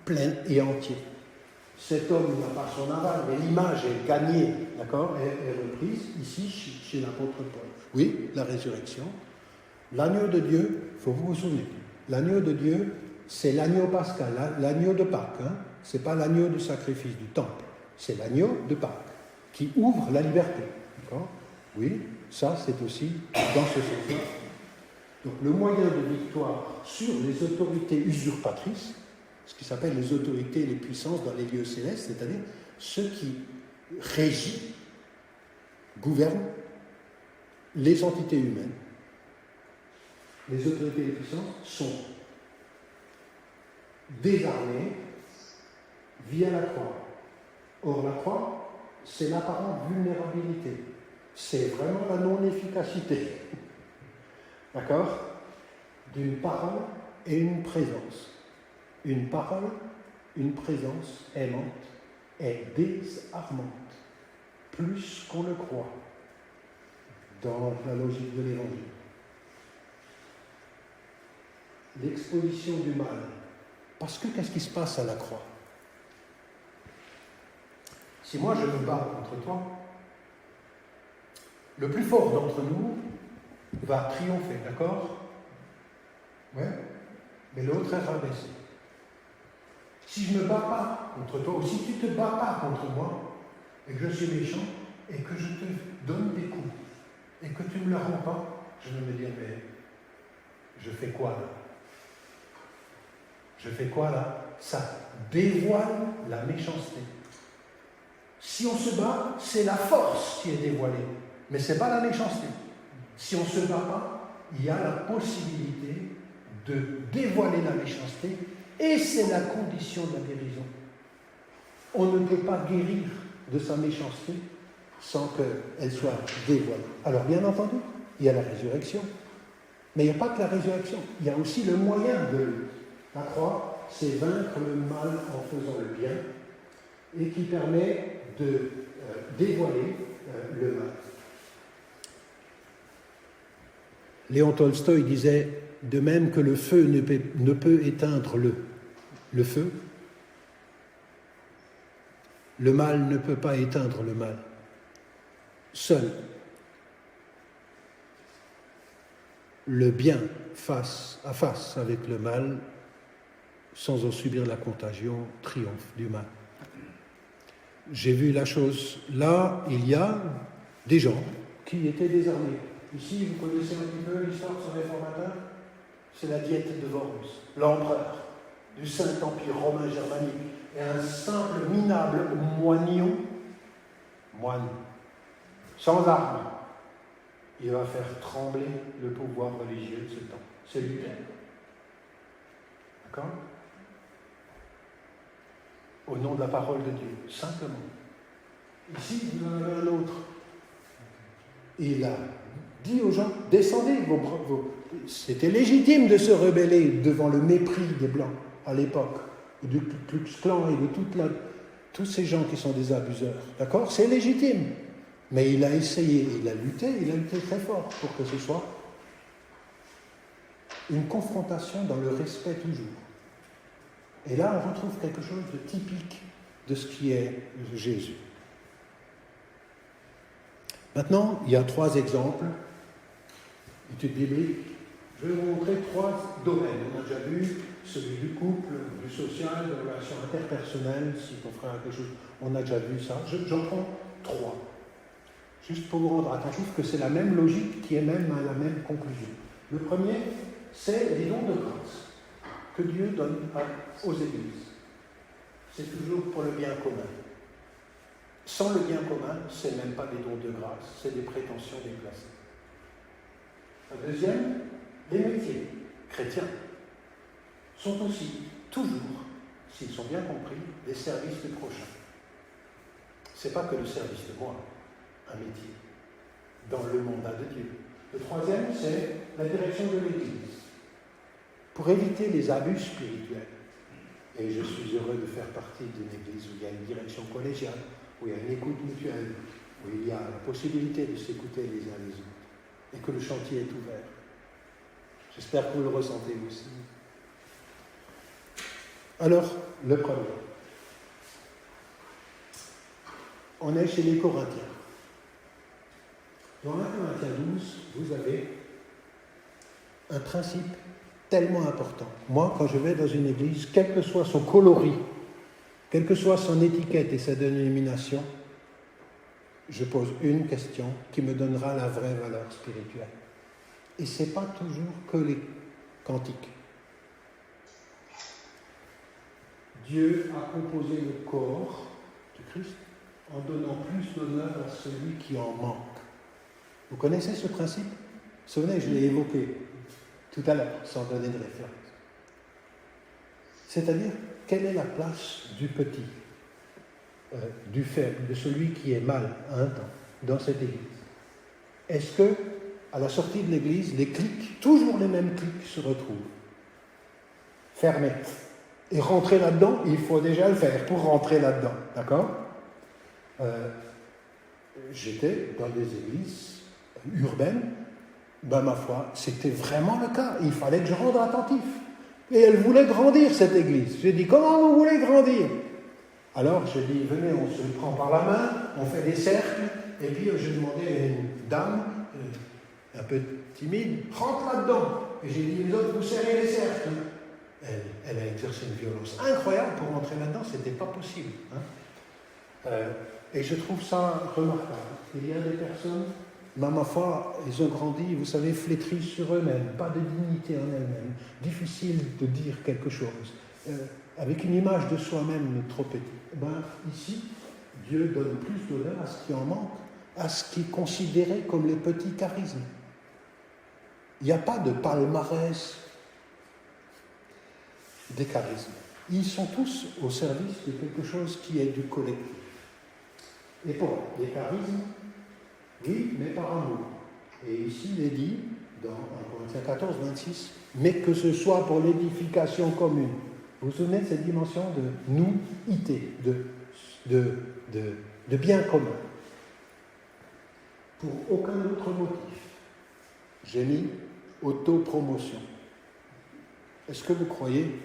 plein et entier ». Cet homme n'a pas son aval, mais l'image est gagnée, d'accord, est reprise ici chez l'apôtre Paul. Oui, la résurrection. L'agneau de Dieu, il faut vous souvenir, l'agneau de Dieu, c'est l'agneau pascal, l'agneau de Pâques. Hein, ce n'est pas l'agneau du sacrifice du temple, c'est l'agneau de Pâques qui ouvre la liberté. D'accord ? Oui, ça c'est aussi dans ce sens-là. Donc le moyen de victoire sur les autorités usurpatrices, ce qui s'appelle les autorités et les puissances dans les lieux célestes, c'est-à-dire ceux qui régissent, gouvernent les entités humaines. Les autorités et les puissances sont désarmées via la croix. Or, la croix, c'est l'apparente vulnérabilité. C'est vraiment la non-efficacité. D'accord ? D'une parole et une présence. Une parole, une présence aimante est désarmante, plus qu'on le croit, dans la logique de l'Évangile. L'exposition du mal. Parce que qu'est-ce qui se passe à la croix ? Si moi je me bats contre toi, le plus fort d'entre nous va triompher, d'accord ? Ouais. Mais l'autre est rabaissé. Si je ne me bats pas contre toi, ou si tu ne te bats pas contre moi, et que je suis méchant, et que je te donne des coups, et que tu ne me le rends pas, je vais me dire, mais je fais quoi là ? Je fais quoi là ? ça dévoile la méchanceté. Si on se bat, c'est la force qui est dévoilée, mais ce n'est pas la méchanceté. Si on ne se bat pas, il y a la possibilité de dévoiler la méchanceté, et c'est la condition de la guérison. On ne peut pas guérir de sa méchanceté sans qu'elle soit dévoilée. Alors bien entendu, il y a la résurrection, mais il n'y a pas que la résurrection, il y a aussi le moyen de la croix, c'est vaincre le mal en faisant le bien, et qui permet de dévoiler le mal. Léon Tolstoï disait, de même que le feu ne peut éteindre le feu, le mal ne peut pas éteindre le mal. Seul le bien face à face avec le mal, sans en subir la contagion, triomphe du mal. J'ai vu la chose. Là, il y a des gens qui étaient désarmés. Ici, vous connaissez un petit peu l'histoire de ce réformateur? C'est la diète de Worms, l'empereur du Saint-Empire romain germanique, et un simple minable moine, sans armes. Il va faire trembler le pouvoir religieux de ce temps. C'est Luther. D'accord? Au nom de la parole de Dieu, simplement. Ici, vous en avez un autre. Il a dit aux gens, descendez, c'était légitime de se rebeller devant le mépris des Blancs à l'époque, du Ku Klux Klan et de tous ces gens qui sont des abuseurs. D'accord? C'est légitime. Mais il a essayé, il a lutté très fort pour que ce soit une confrontation dans le respect toujours. Et là, on retrouve quelque chose de typique de ce qui est Jésus. Maintenant, il y a 3 exemples d'études bibliques. Je vais vous montrer 3 domaines. On a déjà vu celui du couple, du social, de la relation interpersonnelle, si on ferait quelque chose, on a déjà vu ça. J'en prends 3. Juste pour vous rendre attentif que c'est la même logique qui est même à la même conclusion. Le premier, c'est les dons de grâce que Dieu donne aux églises. C'est toujours pour le bien commun. Sans le bien commun, ce n'est même pas des dons de grâce, c'est des prétentions déplacées. Le deuxième, les métiers chrétiens sont aussi, toujours, s'ils sont bien compris, des services du prochain. Ce n'est pas que le service de moi, un métier, dans le mandat de Dieu. Le troisième, c'est la direction de l'Église. Pour éviter les abus spirituels, et je suis heureux de faire partie d'une Église où il y a une direction collégiale, où il y a une écoute mutuelle, où il y a la possibilité de s'écouter les uns les autres, et que le chantier est ouvert. J'espère que vous le ressentez aussi. Alors, le premier. On est chez les Corinthiens. Dans 1 Corinthiens 12, vous avez un principe tellement important. Moi, quand je vais dans une église, quel que soit son coloris, quelle que soit son étiquette et sa dénomination, je pose une question qui me donnera la vraie valeur spirituelle. Et ce n'est pas toujours que les cantiques. Dieu a composé le corps de Christ en donnant plus d'honneur à celui qui en manque. Vous connaissez ce principe? Vous vous souvenez, je l'ai évoqué tout à l'heure, sans donner de référence. C'est-à-dire, quelle est la place du petit, du faible, de celui qui est mal à un temps, dans cette église? Est-ce que, à la sortie de l'église, les clics, toujours les mêmes clics, se retrouvent fermés? Et rentrer là-dedans, il faut déjà le faire pour rentrer là-dedans, d'accord? J'étais dans des églises urbaines, ma foi, c'était vraiment le cas. Il fallait que je rende attentif. Et elle voulait grandir, cette église. J'ai dit, comment vous voulez grandir? Alors, j'ai dit, venez, on se prend par la main, on fait des cercles, et puis j'ai demandé à une dame, un peu timide, rentre là-dedans. Et j'ai dit, les autres, vous serrez les cercles. Elle a exercé une violence incroyable pour rentrer là-dedans, c'était pas possible. Et je trouve ça remarquable. Il y a des personnes, ma foi, ils ont grandi, vous savez, flétris sur eux-mêmes, pas de dignité en elles-mêmes, difficile de dire quelque chose. avec une image de soi-même trop petite. Eh bien, ici, Dieu donne plus d'honneur à ce qui en manque, à ce qui est considéré comme les petits charismes. Il n'y a pas de palmarès des charismes. Ils sont tous au service de quelque chose qui est du collectif. Et pour les charismes, oui, mais par amour. Et ici, il est dit, dans 1 Corinthiens 14, 26, mais que ce soit pour l'édification commune. Vous vous souvenez de cette dimension de nous-ité, de bien commun. Pour aucun autre motif. J'ai mis autopromotion. Est-ce que vous croyez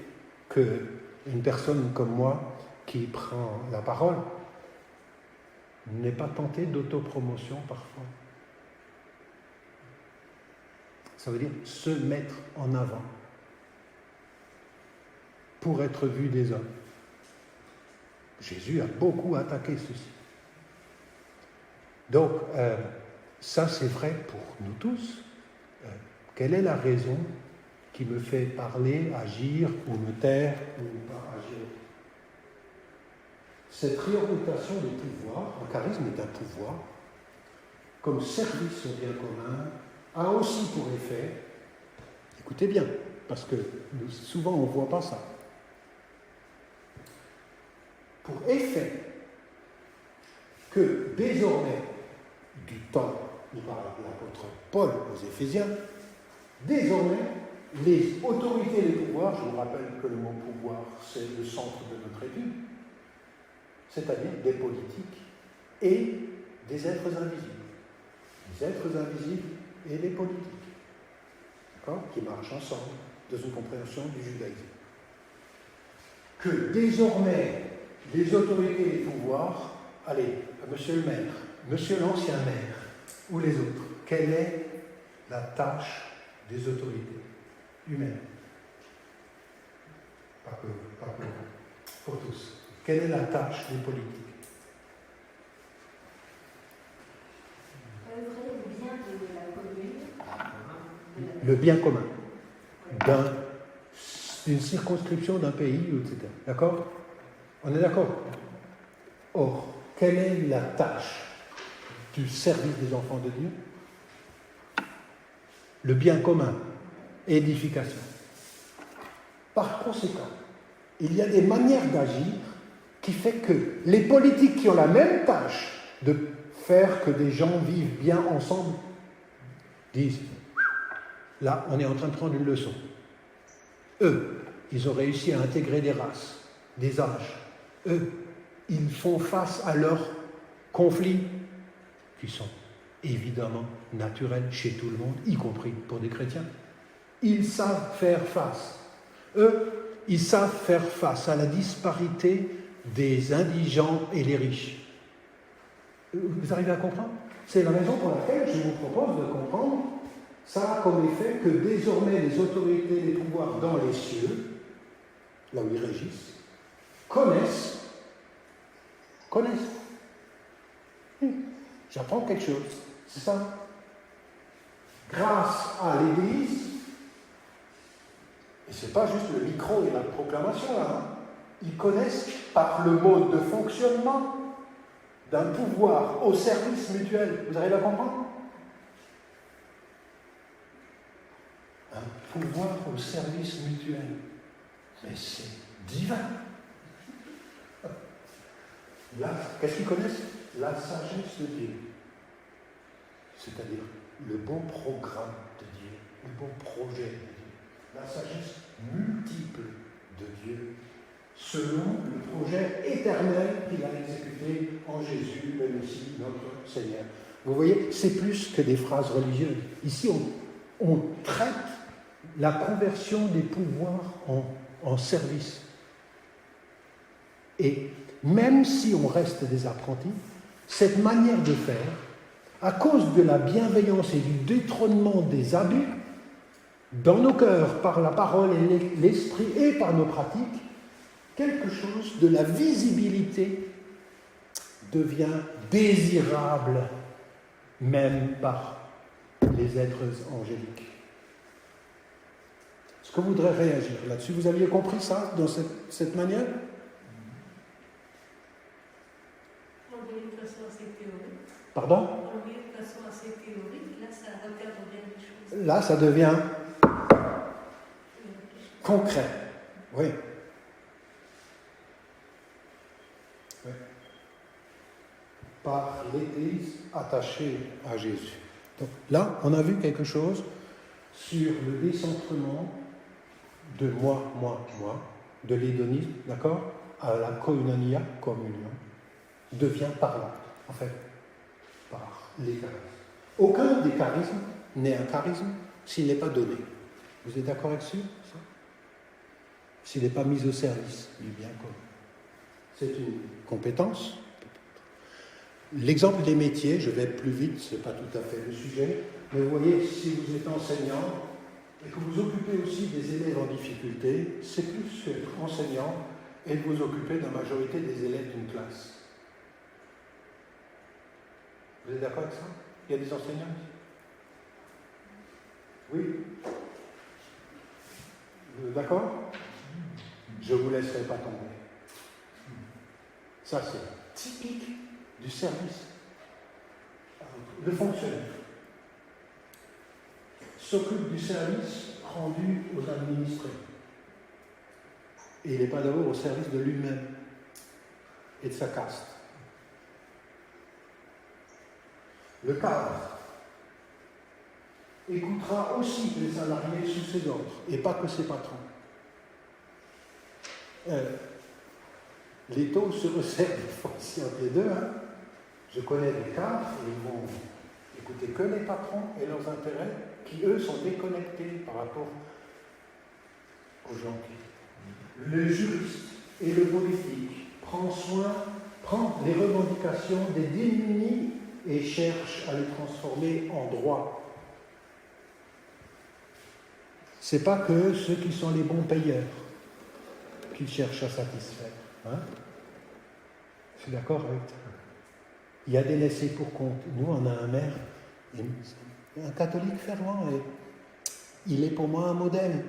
qu'une personne comme moi qui prend la parole n'est pas tentée d'autopromotion parfois? Ça veut dire se mettre en avant pour être vu des hommes. Jésus a beaucoup attaqué ceci. Donc, ça c'est vrai pour nous tous. Quelle est la raison qui me fait parler, agir ou me taire ou ne pas agir? Cette réorientation des pouvoirs, un charisme est un pouvoir, comme service au bien commun, a aussi pour effet, écoutez bien, parce que souvent on ne voit pas ça, pour effet que désormais, du temps où parle l'apôtre Paul aux Éphésiens, désormais, les autorités et les pouvoirs, je vous rappelle que le mot pouvoir, c'est le centre de notre étude, c'est-à-dire des politiques et des êtres invisibles. Les êtres invisibles et les politiques, d'accord, qui marchent ensemble dans une compréhension du judaïsme. Que désormais, les autorités et les pouvoirs, allez, monsieur le maire, monsieur l'ancien maire, ou les autres, quelle est la tâche des autorités humaines? Pas que vous, pour tous. Quelle est la tâche des politiques? Œuvrer le bien de la commune. Le bien commun. D'une circonscription d'un pays, etc. D'accord? On est d'accord? Or, quelle est la tâche du service des enfants de Dieu? Le bien commun, édification. Par conséquent, il y a des manières d'agir qui fait que les politiques qui ont la même tâche de faire que des gens vivent bien ensemble disent, là, on est en train de prendre une leçon. Eux, ils ont réussi à intégrer des races, des âges. Eux, ils font face à leurs conflits qui sont évidemment naturels chez tout le monde, y compris pour des chrétiens. Ils savent faire face. Eux, ils savent faire face à la disparité des indigents et les riches. Vous arrivez à comprendre? C'est la raison pour laquelle je vous propose de comprendre ça a comme effet que désormais les autorités et les pouvoirs dans les cieux, là où ils régissent, connaissent. J'apprends quelque chose, c'est ça. Grâce à l'Église, et c'est pas juste le micro et la proclamation là, hein. Ils connaissent par le mode de fonctionnement d'un pouvoir au service mutuel. Vous arrivez à comprendre? Un pouvoir au service mutuel. Mais c'est divin. Là, qu'est-ce qu'ils connaissent? La sagesse de Dieu. C'est-à-dire le bon programme de Dieu, le bon projet de Dieu. La sagesse multiple de Dieu, selon le projet éternel qu'il a exécuté en Jésus, le Messie, notre Seigneur. Vous voyez, c'est plus que des phrases religieuses. Ici, on traite la conversion des pouvoirs en service. Et même si on reste des apprentis, cette manière de faire, à cause de la bienveillance et du détrônement des abus, dans nos cœurs, par la parole et l'esprit et par nos pratiques, quelque chose de la visibilité devient désirable, même par les êtres angéliques. Est-ce que vous voudrez réagir là-dessus? Vous aviez compris ça, dans cette manière? On dit de façon assez théorique. Pardon? On dit de façon assez théorique. Là, ça recadre bien les choses. Là, ça devient concret. Oui. Oui. Par l'Église attachée à Jésus. Donc là, on a vu quelque chose sur le décentrement de moi, de l'hédonisme, d'accord, à la koinonia, communion, devient parlant, en fait, par les charismes. Aucun des charismes n'est un charisme s'il n'est pas donné. Vous êtes d'accord avec ça? S'il n'est pas mis au service du bien commun. C'est une compétence. L'exemple des métiers, je vais plus vite, ce n'est pas tout à fait le sujet, mais vous voyez, si vous êtes enseignant et que vous occupez aussi des élèves en difficulté, c'est plus qu'être enseignant et de vous occuper de la majorité des élèves d'une classe. Vous êtes d'accord avec ça? Il y a des enseignants ici? Oui? Vous êtes d'accord? Je ne vous laisserai pas tomber. Ça, c'est typique du service. Le fonctionnaire s'occupe du service rendu aux administrés. Et il n'est pas d'abord au service de lui-même et de sa caste. Le cadre écoutera aussi les salariés sous ses ordres, et pas que ses patrons. Les taux se resserrent aussi entre les deux. Hein. Je connais des cadres, ils vont écouter que les patrons et leurs intérêts, qui eux sont déconnectés par rapport aux gens qui. Le juriste et le politique prend les revendications des démunis et cherche à les transformer en droit. C'est pas que ceux qui sont les bons payeurs qu'ils cherchent à satisfaire. Hein? Je suis d'accord avec toi. Il y a des laissés pour compte. Nous, on a un maire, un catholique fervent, et il est pour moi un modèle.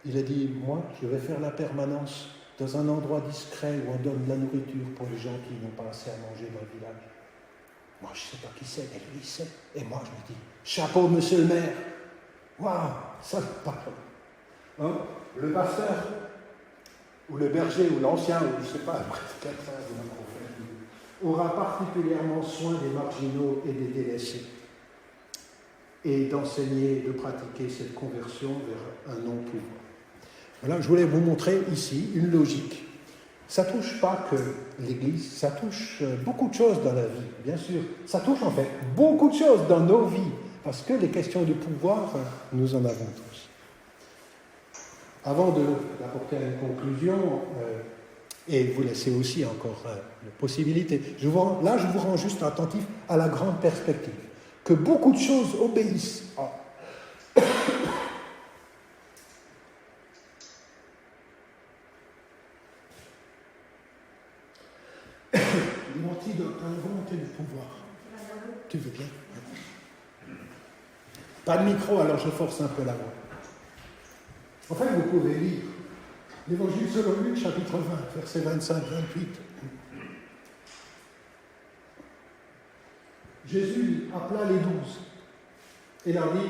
Il a dit, moi, je vais faire la permanence dans un endroit discret où on donne de la nourriture pour les gens qui n'ont pas assez à manger dans le village. Moi, je ne sais pas qui c'est, mais lui, il sait. Et moi, je me dis, chapeau, monsieur le maire. Waouh, ça me parle. Hein? Le pasteur, ou le berger, ou l'ancien, ou je ne sais pas, quelqu'un de la prophète, aura particulièrement soin des marginaux et des délaissés, et d'enseigner, de pratiquer cette conversion vers un non-pouvoir. Voilà, je voulais vous montrer ici une logique. Ça ne touche pas que l'Église, ça touche beaucoup de choses dans la vie, bien sûr. Ça touche en fait beaucoup de choses dans nos vies, parce que les questions de pouvoir, nous en avons tous. Avant d'apporter à une conclusion, et vous laisser aussi encore la possibilité, je vous rends juste attentif à la grande perspective, que beaucoup de choses obéissent à l'antidote à la volonté de pouvoir. Tu veux bien? Pas de micro, alors je force un peu la voix. En fait, vous pouvez lire l'Évangile selon Luc, chapitre 20, versets 25-28. Jésus appela les 12 et leur dit,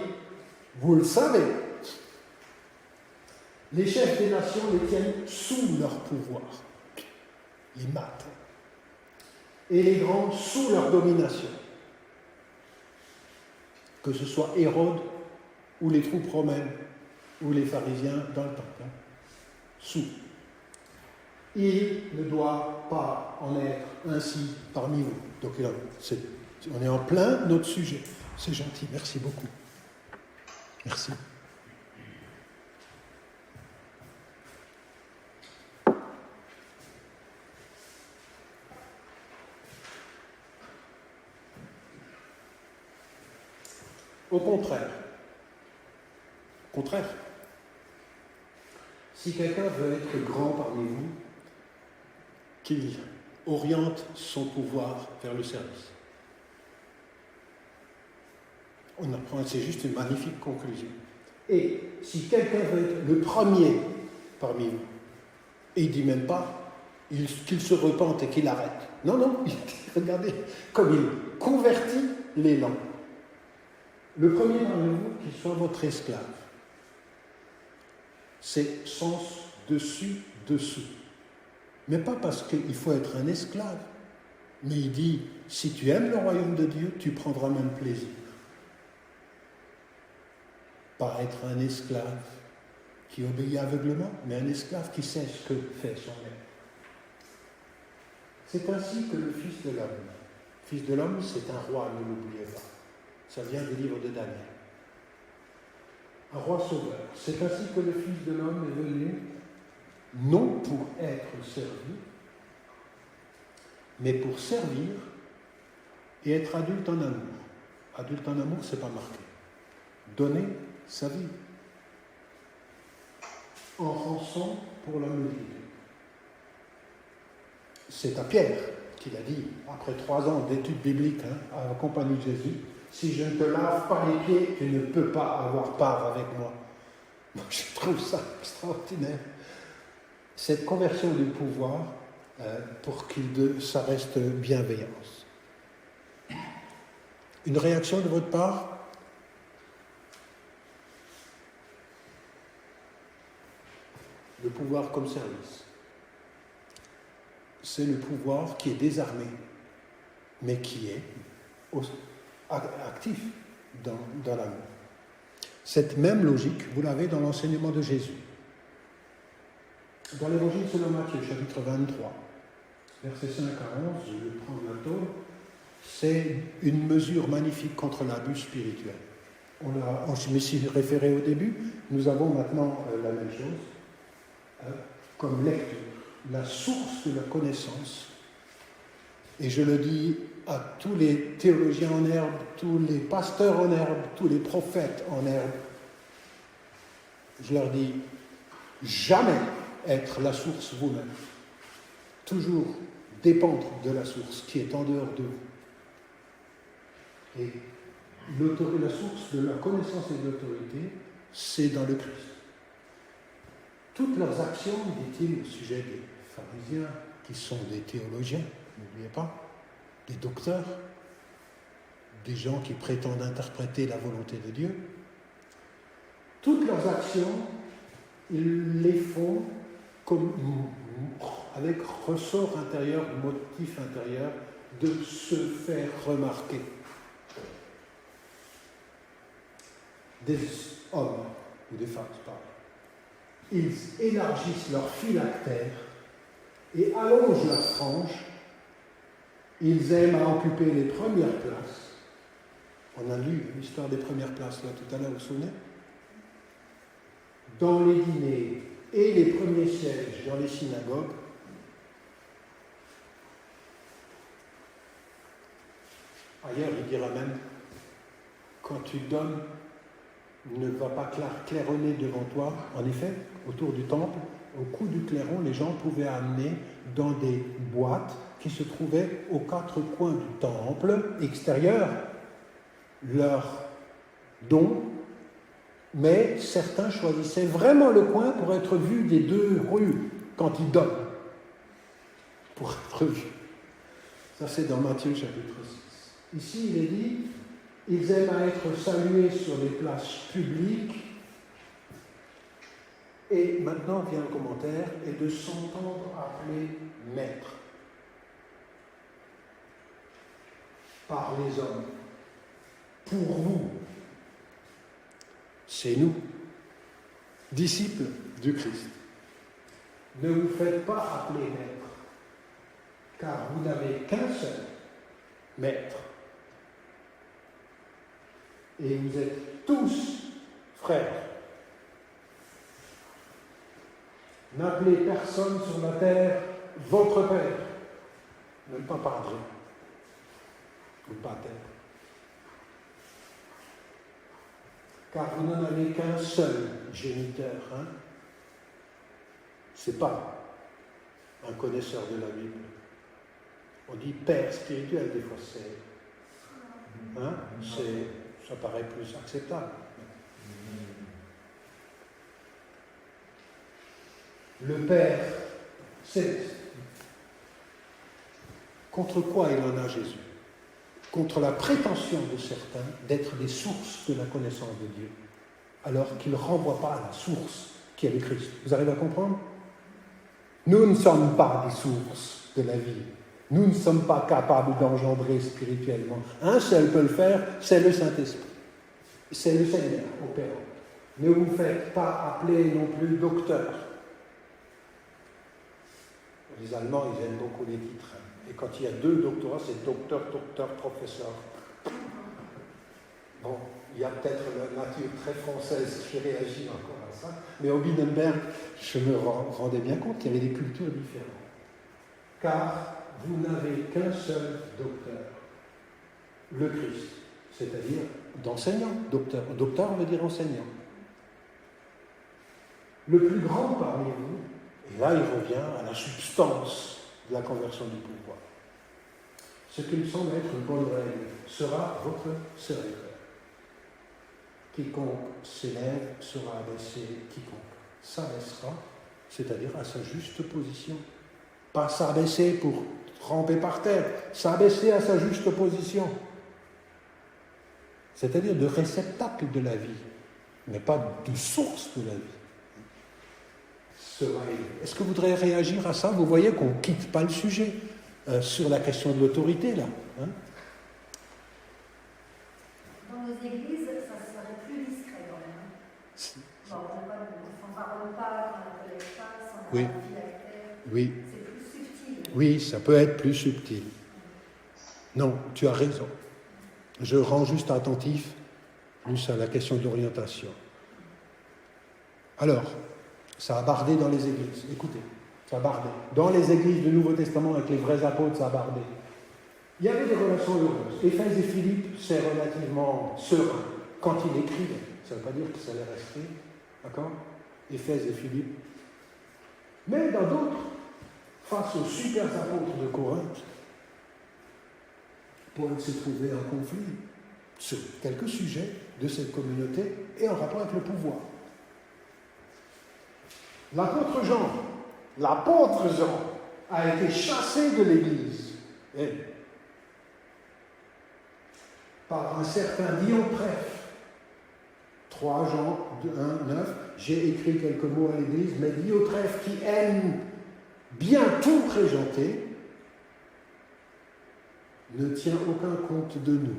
vous le savez, les chefs des nations les tiennent sous leur pouvoir, les maîtres, et les grands sous leur domination. Que ce soit Hérode ou les troupes romaines ou les pharisiens dans le temple. Hein. Sous. Il ne doit pas en être ainsi parmi vous. Donc là, on est en plein notre sujet. C'est gentil, merci beaucoup. Merci. Au contraire, si quelqu'un veut être grand parmi vous, qu'il oriente son pouvoir vers le service. On apprend, c'est juste une magnifique conclusion. Et si quelqu'un veut être le premier parmi vous, et il ne dit même pas qu'il se repente et qu'il arrête. Non, non, il dit, regardez, comme il convertit l'élan. Le premier parmi vous, qu'il soit votre esclave. C'est sens dessus, dessous. Mais pas parce qu'il faut être un esclave. Mais il dit, si tu aimes le royaume de Dieu, tu prendras même plaisir. Pas être un esclave qui obéit aveuglement, mais un esclave qui sait ce que fait son maître. C'est ainsi que le Fils de l'homme. Le Fils de l'homme, c'est un roi, ne l'oubliez pas. Ça vient du livre de Daniel. Un roi sauveur. C'est ainsi que le Fils de l'homme est venu, non pour être servi, mais pour servir et être adulte en amour. Adulte en amour, c'est pas marqué. Donner sa vie en rançon pour la multitude. C'est à Pierre qu'il a dit, après 3 ans d'études bibliques à la compagnie de Jésus, si je ne te lave pas les pieds, tu ne peux pas avoir part avec moi. Moi, je trouve ça extraordinaire. Cette conversion du pouvoir, pour que ça reste bienveillance. Une réaction de votre part? Le pouvoir comme service. C'est le pouvoir qui est désarmé, mais qui est actif dans l'amour. Cette même logique, vous l'avez dans l'enseignement de Jésus. Dans l'Évangile selon Matthieu, chapitre 23, versets 5 à 11, je vais prendre la tôle, c'est une mesure magnifique contre l'abus spirituel. Je m'y suis référé au début, nous avons maintenant la même chose comme lecture, la source de la connaissance. Et je le dis à tous les théologiens en herbe, tous les pasteurs en herbe, tous les prophètes en herbe, je leur dis, jamais être la source vous-même. Toujours dépendre de la source qui est en dehors de vous. Et la source de la connaissance et de l'autorité, c'est dans le Christ. Toutes leurs actions, dit-il au sujet des pharisiens, qui sont des théologiens, n'oubliez pas, des docteurs, des gens qui prétendent interpréter la volonté de Dieu, toutes leurs actions, ils les font avec ressort intérieur, motif intérieur, de se faire remarquer. Des hommes ou des femmes, c'est pareil. Ils élargissent leur phylactère et allongent leurs franges. Ils aiment à occuper les premières places. On a lu l'histoire des premières places là tout à l'heure, vous vous souvenez? Dans les dîners et les premiers sièges dans les synagogues. Ailleurs, il dira même, quand tu donnes, ne va pas claironner devant toi. En effet, autour du temple, au coup du clairon, les gens pouvaient amener dans des boîtes qui se trouvaient aux 4 coins du temple extérieur leurs dons, mais certains choisissaient vraiment le coin pour être vus des 2 rues quand ils donnent, pour être vus. Ça, c'est dans Matthieu chapitre 6. Ici, il est dit, ils aiment à être salués sur les places publiques. Et maintenant vient le commentaire, et de s'entendre appeler maître par les hommes. Pour vous, c'est nous, disciples du Christ. Ne vous faites pas appeler maître, car vous n'avez qu'un seul maître. Et vous êtes tous frères. N'appelez personne sur la terre votre père, même pas padre, ou pater. Car vous n'en avez qu'un seul géniteur. C'est pas un connaisseur de la Bible. On dit père spirituel, des fois ça paraît plus acceptable. le Père céleste. Contre quoi il en a Jésus? Contre la prétention de certains d'être des sources de la connaissance de Dieu, alors qu'ils ne renvoient pas à la source qui est le Christ. Vous arrivez à comprendre? Nous ne sommes pas des sources de la vie. Nous ne sommes pas capables d'engendrer spirituellement. Un seul peut le faire, c'est le Saint-Esprit. C'est le Seigneur opérant. Ne vous faites pas appeler non plus docteur. Les Allemands, ils aiment beaucoup les titres. Et quand il y a 2 doctorats, c'est docteur, professeur. Bon, il y a peut-être la nature très française qui réagit encore à ça. Mais au Wittenberg, je me rendais bien compte qu'il y avait des cultures différentes. Car vous n'avez qu'un seul docteur, le Christ, c'est-à-dire d'enseignant, docteur. Docteur veut dire enseignant. Le plus grand parmi vous, et là il revient à la substance de la conversion du pouvoir. Ce qui me semble être une bonne règle sera votre serviteur. Quiconque s'élève sera abaissé, quiconque s'abaissera, c'est-à-dire à sa juste position. Pas s'abaisser pour ramper par terre, s'abaisser à sa juste position. C'est-à-dire de réceptacle de la vie, mais pas de source de la vie. Est-ce que vous voudrez réagir à ça? Vous voyez qu'on ne quitte pas le sujet sur la question de l'autorité, là. Hein? Dans nos églises, ça serait plus discret quand même. Bon, on ne parle pas, on n'appelle pas, sans oui. Oui. C'est plus subtil. Oui, ça peut être plus subtil. Non, tu as raison. Je rends juste attentif plus à la question de l'orientation. Alors, ça a bardé dans les églises. Écoutez, ça a bardé. Dans les églises du Nouveau Testament, avec les vrais apôtres, ça a bardé. Il y avait des relations heureuses. Éphèse et Philippe, c'est relativement serein. Quand il écrit, ça ne veut pas dire que ça allait rester. D'accord? Éphèse et Philippe. Mais dans d'autres, face aux super apôtres de Corinthe, Paul s'est trouvé en conflit sur quelques sujets de cette communauté et en rapport avec le pouvoir. L'apôtre Jean a été chassé de l'Église par un certain Diotrephe. 3 Jean 1, 9, j'ai écrit quelques mots à l'Église, mais Diotrephe qui aime bien tout présenter, ne tient aucun compte de nous.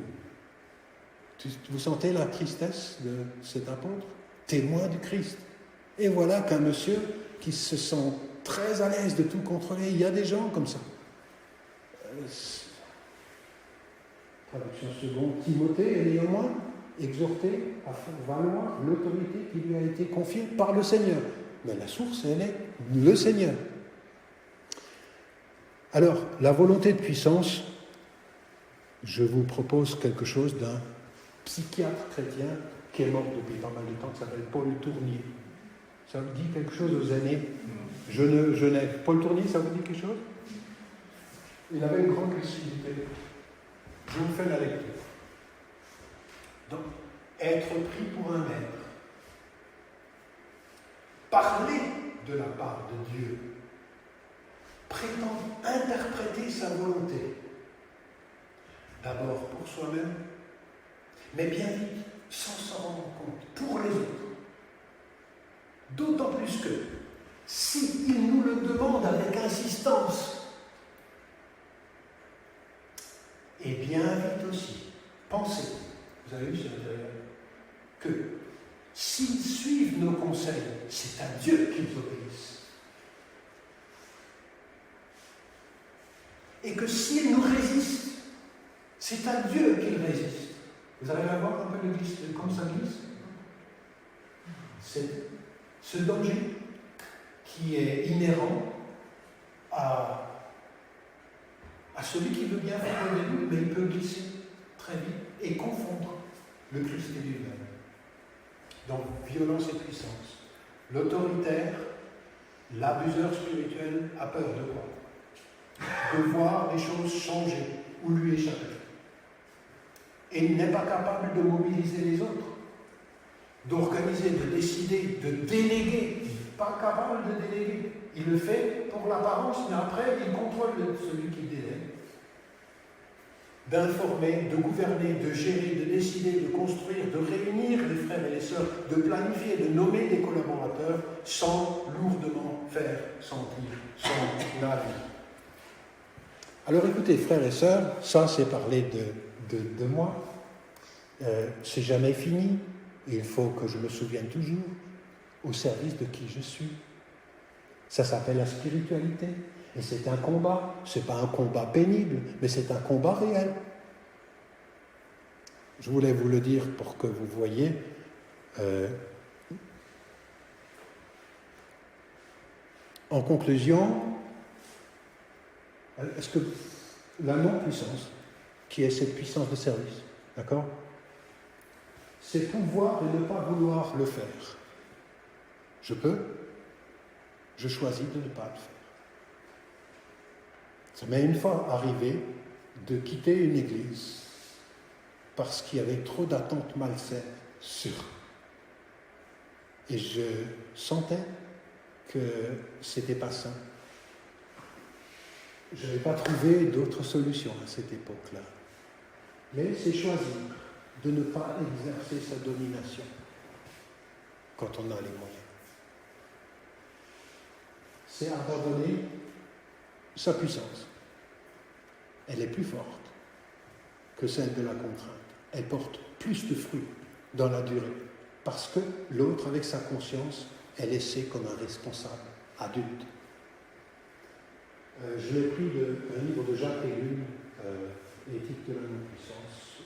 Vous sentez la tristesse de cet apôtre? Témoin du Christ. Et voilà qu'un monsieur qui se sent très à l'aise de tout contrôler, il y a des gens comme ça. Traduction seconde, Timothée est néanmoins exhorté à faire valoir l'autorité qui lui a été confiée par le Seigneur. Mais la source, elle est le Seigneur. Alors, la volonté de puissance, je vous propose quelque chose d'un psychiatre chrétien qui est mort depuis pas mal de temps, qui s'appelle Paul Tournier. Ça vous dit quelque chose aux années Genève. Paul Tournier, ça vous dit quelque chose? Il avait une grande lucidité. Je vous fais la lecture. Donc, être pris pour un maître. Parler de la part de Dieu. Prétendre interpréter sa volonté. D'abord pour soi-même, mais bien vite, sans s'en rendre compte, pour les autres. D'autant plus que, s'il nous le demande avec insistance, et bien vite aussi, pensez, vous avez vu ce matériel, que s'ils suivent nos conseils, c'est à Dieu qu'ils obéissent. Et que s'ils nous résistent, c'est à Dieu qu'ils résistent. Vous arrivez à voir un peu comme ça glisse? C'est ce danger qui est inhérent à celui qui veut bien faire au début, mais il peut glisser très vite et confondre le Christ et lui-même. Donc, violence et puissance. L'autoritaire, l'abuseur spirituel a peur de quoi? De voir les choses changer ou lui échapper. Et il n'est pas capable de mobiliser les autres, d'organiser, de décider, de déléguer pas capable de déléguer. Il le fait pour l'apparence, mais après, il contrôle celui qui délègue. D'informer, de gouverner, de gérer, de décider, de construire, de réunir les frères et les sœurs, de planifier, de nommer des collaborateurs sans lourdement faire sentir son avis. Alors écoutez, frères et sœurs, ça c'est parler de moi. C'est jamais fini. Il faut que je me souvienne toujours au service de qui je suis. Ça s'appelle la spiritualité. Et c'est un combat. Ce n'est pas un combat pénible, mais c'est un combat réel. Je voulais vous le dire pour que vous voyez. En conclusion, est-ce que la non-puissance, qui est cette puissance de service, d'accord ? C'est pouvoir et ne pas vouloir le faire. Je peux, je choisis de ne pas le faire. Ça m'est une fois arrivé de quitter une église parce qu'il y avait trop d'attentes malsaines sur. Et je sentais que c'était pas ça. Je n'avais pas trouvé d'autre solution à cette époque-là. Mais c'est choisir de ne pas exercer sa domination quand on a les moyens. C'est abandonner sa puissance. Elle est plus forte que celle de la contrainte. Elle porte plus de fruits dans la durée, parce que l'autre, avec sa conscience, est laissé comme un responsable adulte. Je l'ai pris d'un livre de Jacques Ellul, L'éthique de la non-puissance.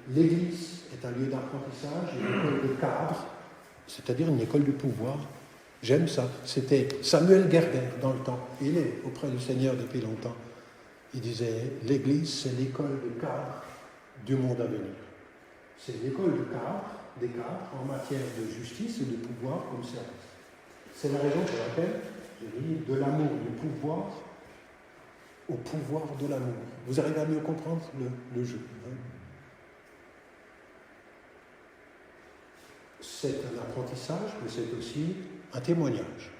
L'Église est un lieu d'apprentissage, une école de cadre, c'est-à-dire une école du pouvoir. J'aime ça. C'était Samuel Gerber dans le temps. Il est auprès du Seigneur depuis longtemps. Il disait, l'Église, c'est l'école de cadre du monde à venir. C'est l'école de cadre, des cadres en matière de justice et de pouvoir comme service. C'est la raison pour laquelle j'ai dit de l'amour du pouvoir au pouvoir de l'amour. Vous arrivez à mieux comprendre le jeu. Hein? C'est un apprentissage, mais c'est aussi un témoignage.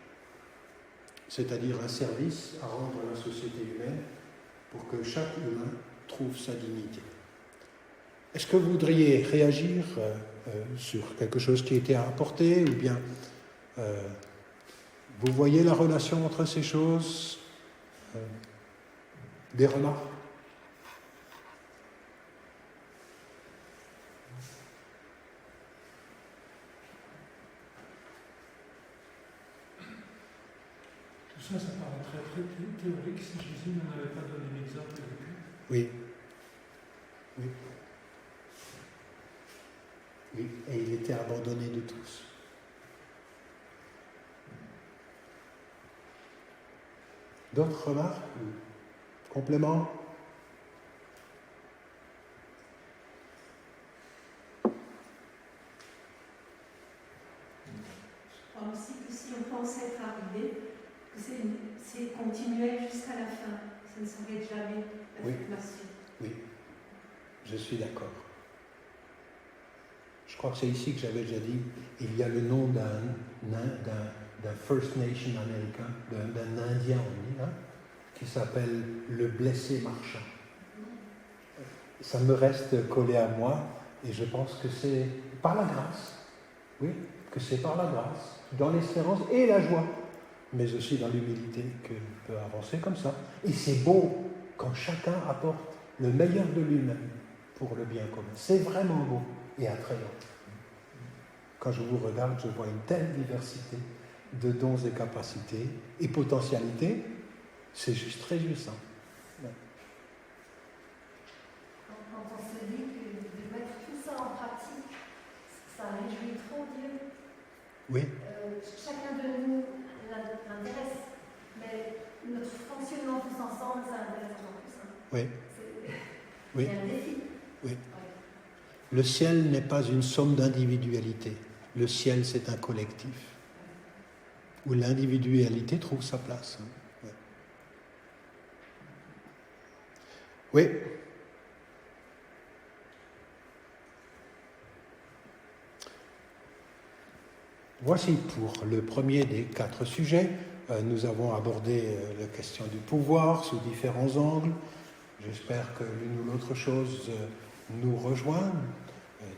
C'est-à-dire un service à rendre à la société humaine pour que chaque humain trouve sa dignité. Est-ce que vous voudriez réagir sur quelque chose qui a été apporté, ou bien vous voyez la relation entre ces choses, des remarques? Tout ça paraît très théorique si Jésus n'en avait pas donné l'exemple vécu. Oui. Oui. Oui, et il était abandonné de tous. D'autres remarques ou compléments? Je crois aussi que si on pense être arrivé, que c'est continuel jusqu'à la fin. Ça ne s'arrête jamais, la formation. Oui, je suis d'accord. Je crois que c'est ici que j'avais déjà dit, il y a le nom d'un First Nation américain, d'un Indien, on dit, hein, qui s'appelle le blessé marchand. Ça me reste collé à moi, et je pense que c'est par la grâce, oui, que c'est par la grâce, dans l'espérance et la joie, mais aussi dans l'humilité qu'on peut avancer comme ça. Et c'est beau quand chacun apporte le meilleur de lui-même pour le bien commun. C'est vraiment beau et attrayant. Quand je vous regarde, je vois une telle diversité de dons et capacités et potentialités, c'est juste réjouissant. Ouais. Quand on se dit que de mettre tout ça en pratique, ça réjouit trop Dieu. Oui. Chacun de nous l'intéresse, mais notre fonctionnement tous ensemble, ça intéresse encore plus. Hein. Oui. C'est un défi. Oui. Ouais. Le ciel n'est pas une somme d'individualité. Le ciel, c'est un collectif où l'individualité trouve sa place. Ouais. Oui. Voici pour le premier des 4 sujets. Nous avons abordé la question du pouvoir sous différents angles. J'espère que l'une ou l'autre chose nous rejoint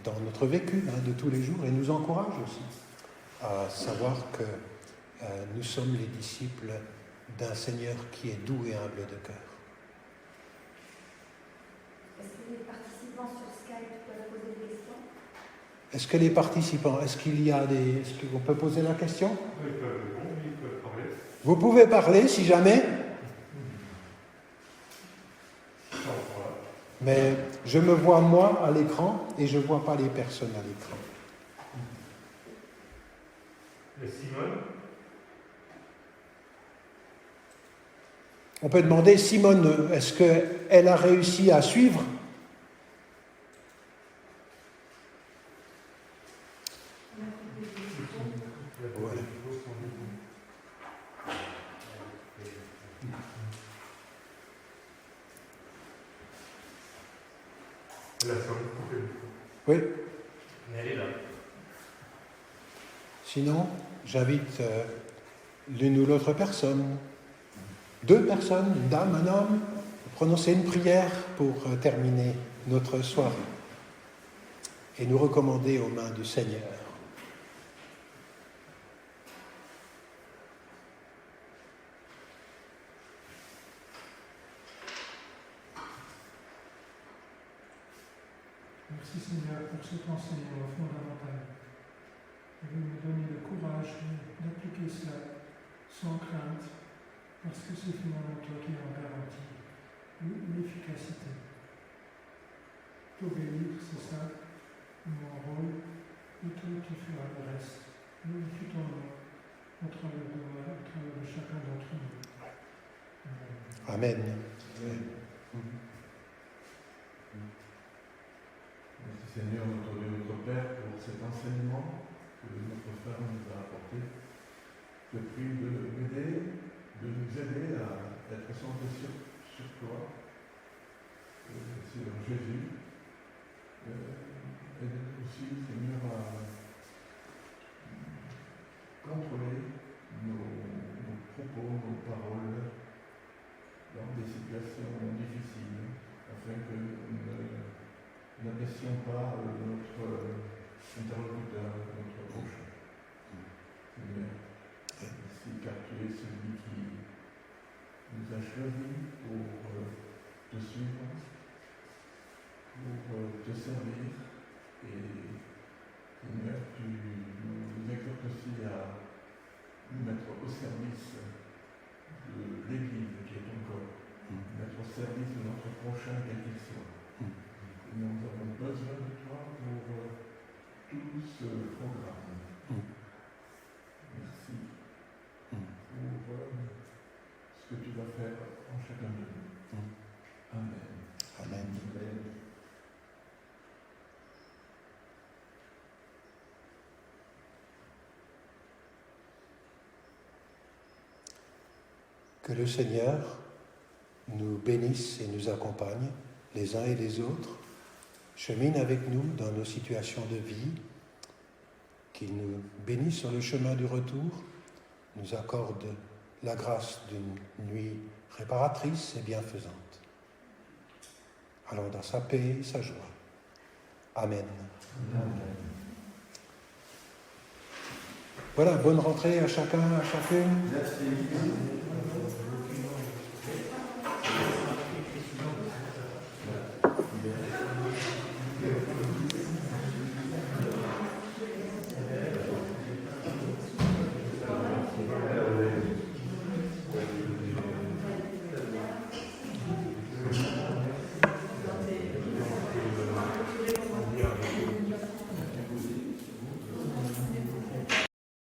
dans notre vécu de tous les jours et nous encourage aussi à savoir que nous sommes les disciples d'un Seigneur qui est doux et humble de cœur. Est-ce que les participants sur Skype peuvent poser des questions? Est-ce que les participants, est-ce qu'on peut poser la question? Ils peuvent répondre, ils peuvent parler. Vous pouvez parler si jamais, mais je me vois moi à l'écran et je ne vois pas les personnes à l'écran. Et Simone? On peut demander, Simone, est-ce qu'elle a réussi à suivre? Voilà. La somme, Oui. elle est là. Sinon, j'invite l'une ou l'autre personne, 2 personnes, une dame, un homme, à prononcer une prière pour terminer notre soirée et nous recommander aux mains du Seigneur. Merci Seigneur pour cet enseignement fondamental. Et vous me donnez le courage d'appliquer cela sans crainte, parce que c'est finalement toi qui en garantis l'efficacité. T'obéir, c'est ça, mon rôle, et toi tu feras le reste. Glorifie ton nom au travers de moi, au travers de chacun d'entre nous. Amen. Merci Seigneur, notre Dieu, notre Père, pour cet enseignement que notre frère nous a apporté. Je prie de nous aider à être centrés sur toi, sur Jésus. Aide aussi, Seigneur, à contrôler nos propos, nos paroles dans des situations difficiles, afin que nous n'apprécions pas notre interlocuteur, notre prochain. Seigneur, merci car tu es celui qui nous a choisis pour te suivre, pour te servir. Et Seigneur, tu nous exhortes aussi à nous mettre au service de l'Église qui est ton corps, nous mettre au service de notre prochain quel qu'il soit. Et nous avons besoin de toi pour tout ce programme. Merci pour ce que tu vas faire en chacun de nous. Amen. Amen. Amen. Que le Seigneur nous bénisse et nous accompagne, les uns et les autres, chemine avec nous dans nos situations de vie, qu'il nous bénisse sur le chemin du retour, nous accorde la grâce d'une nuit réparatrice et bienfaisante. Allons dans sa paix et sa joie. Amen. Amen. Voilà, bonne rentrée à chacun, à chacune. Merci.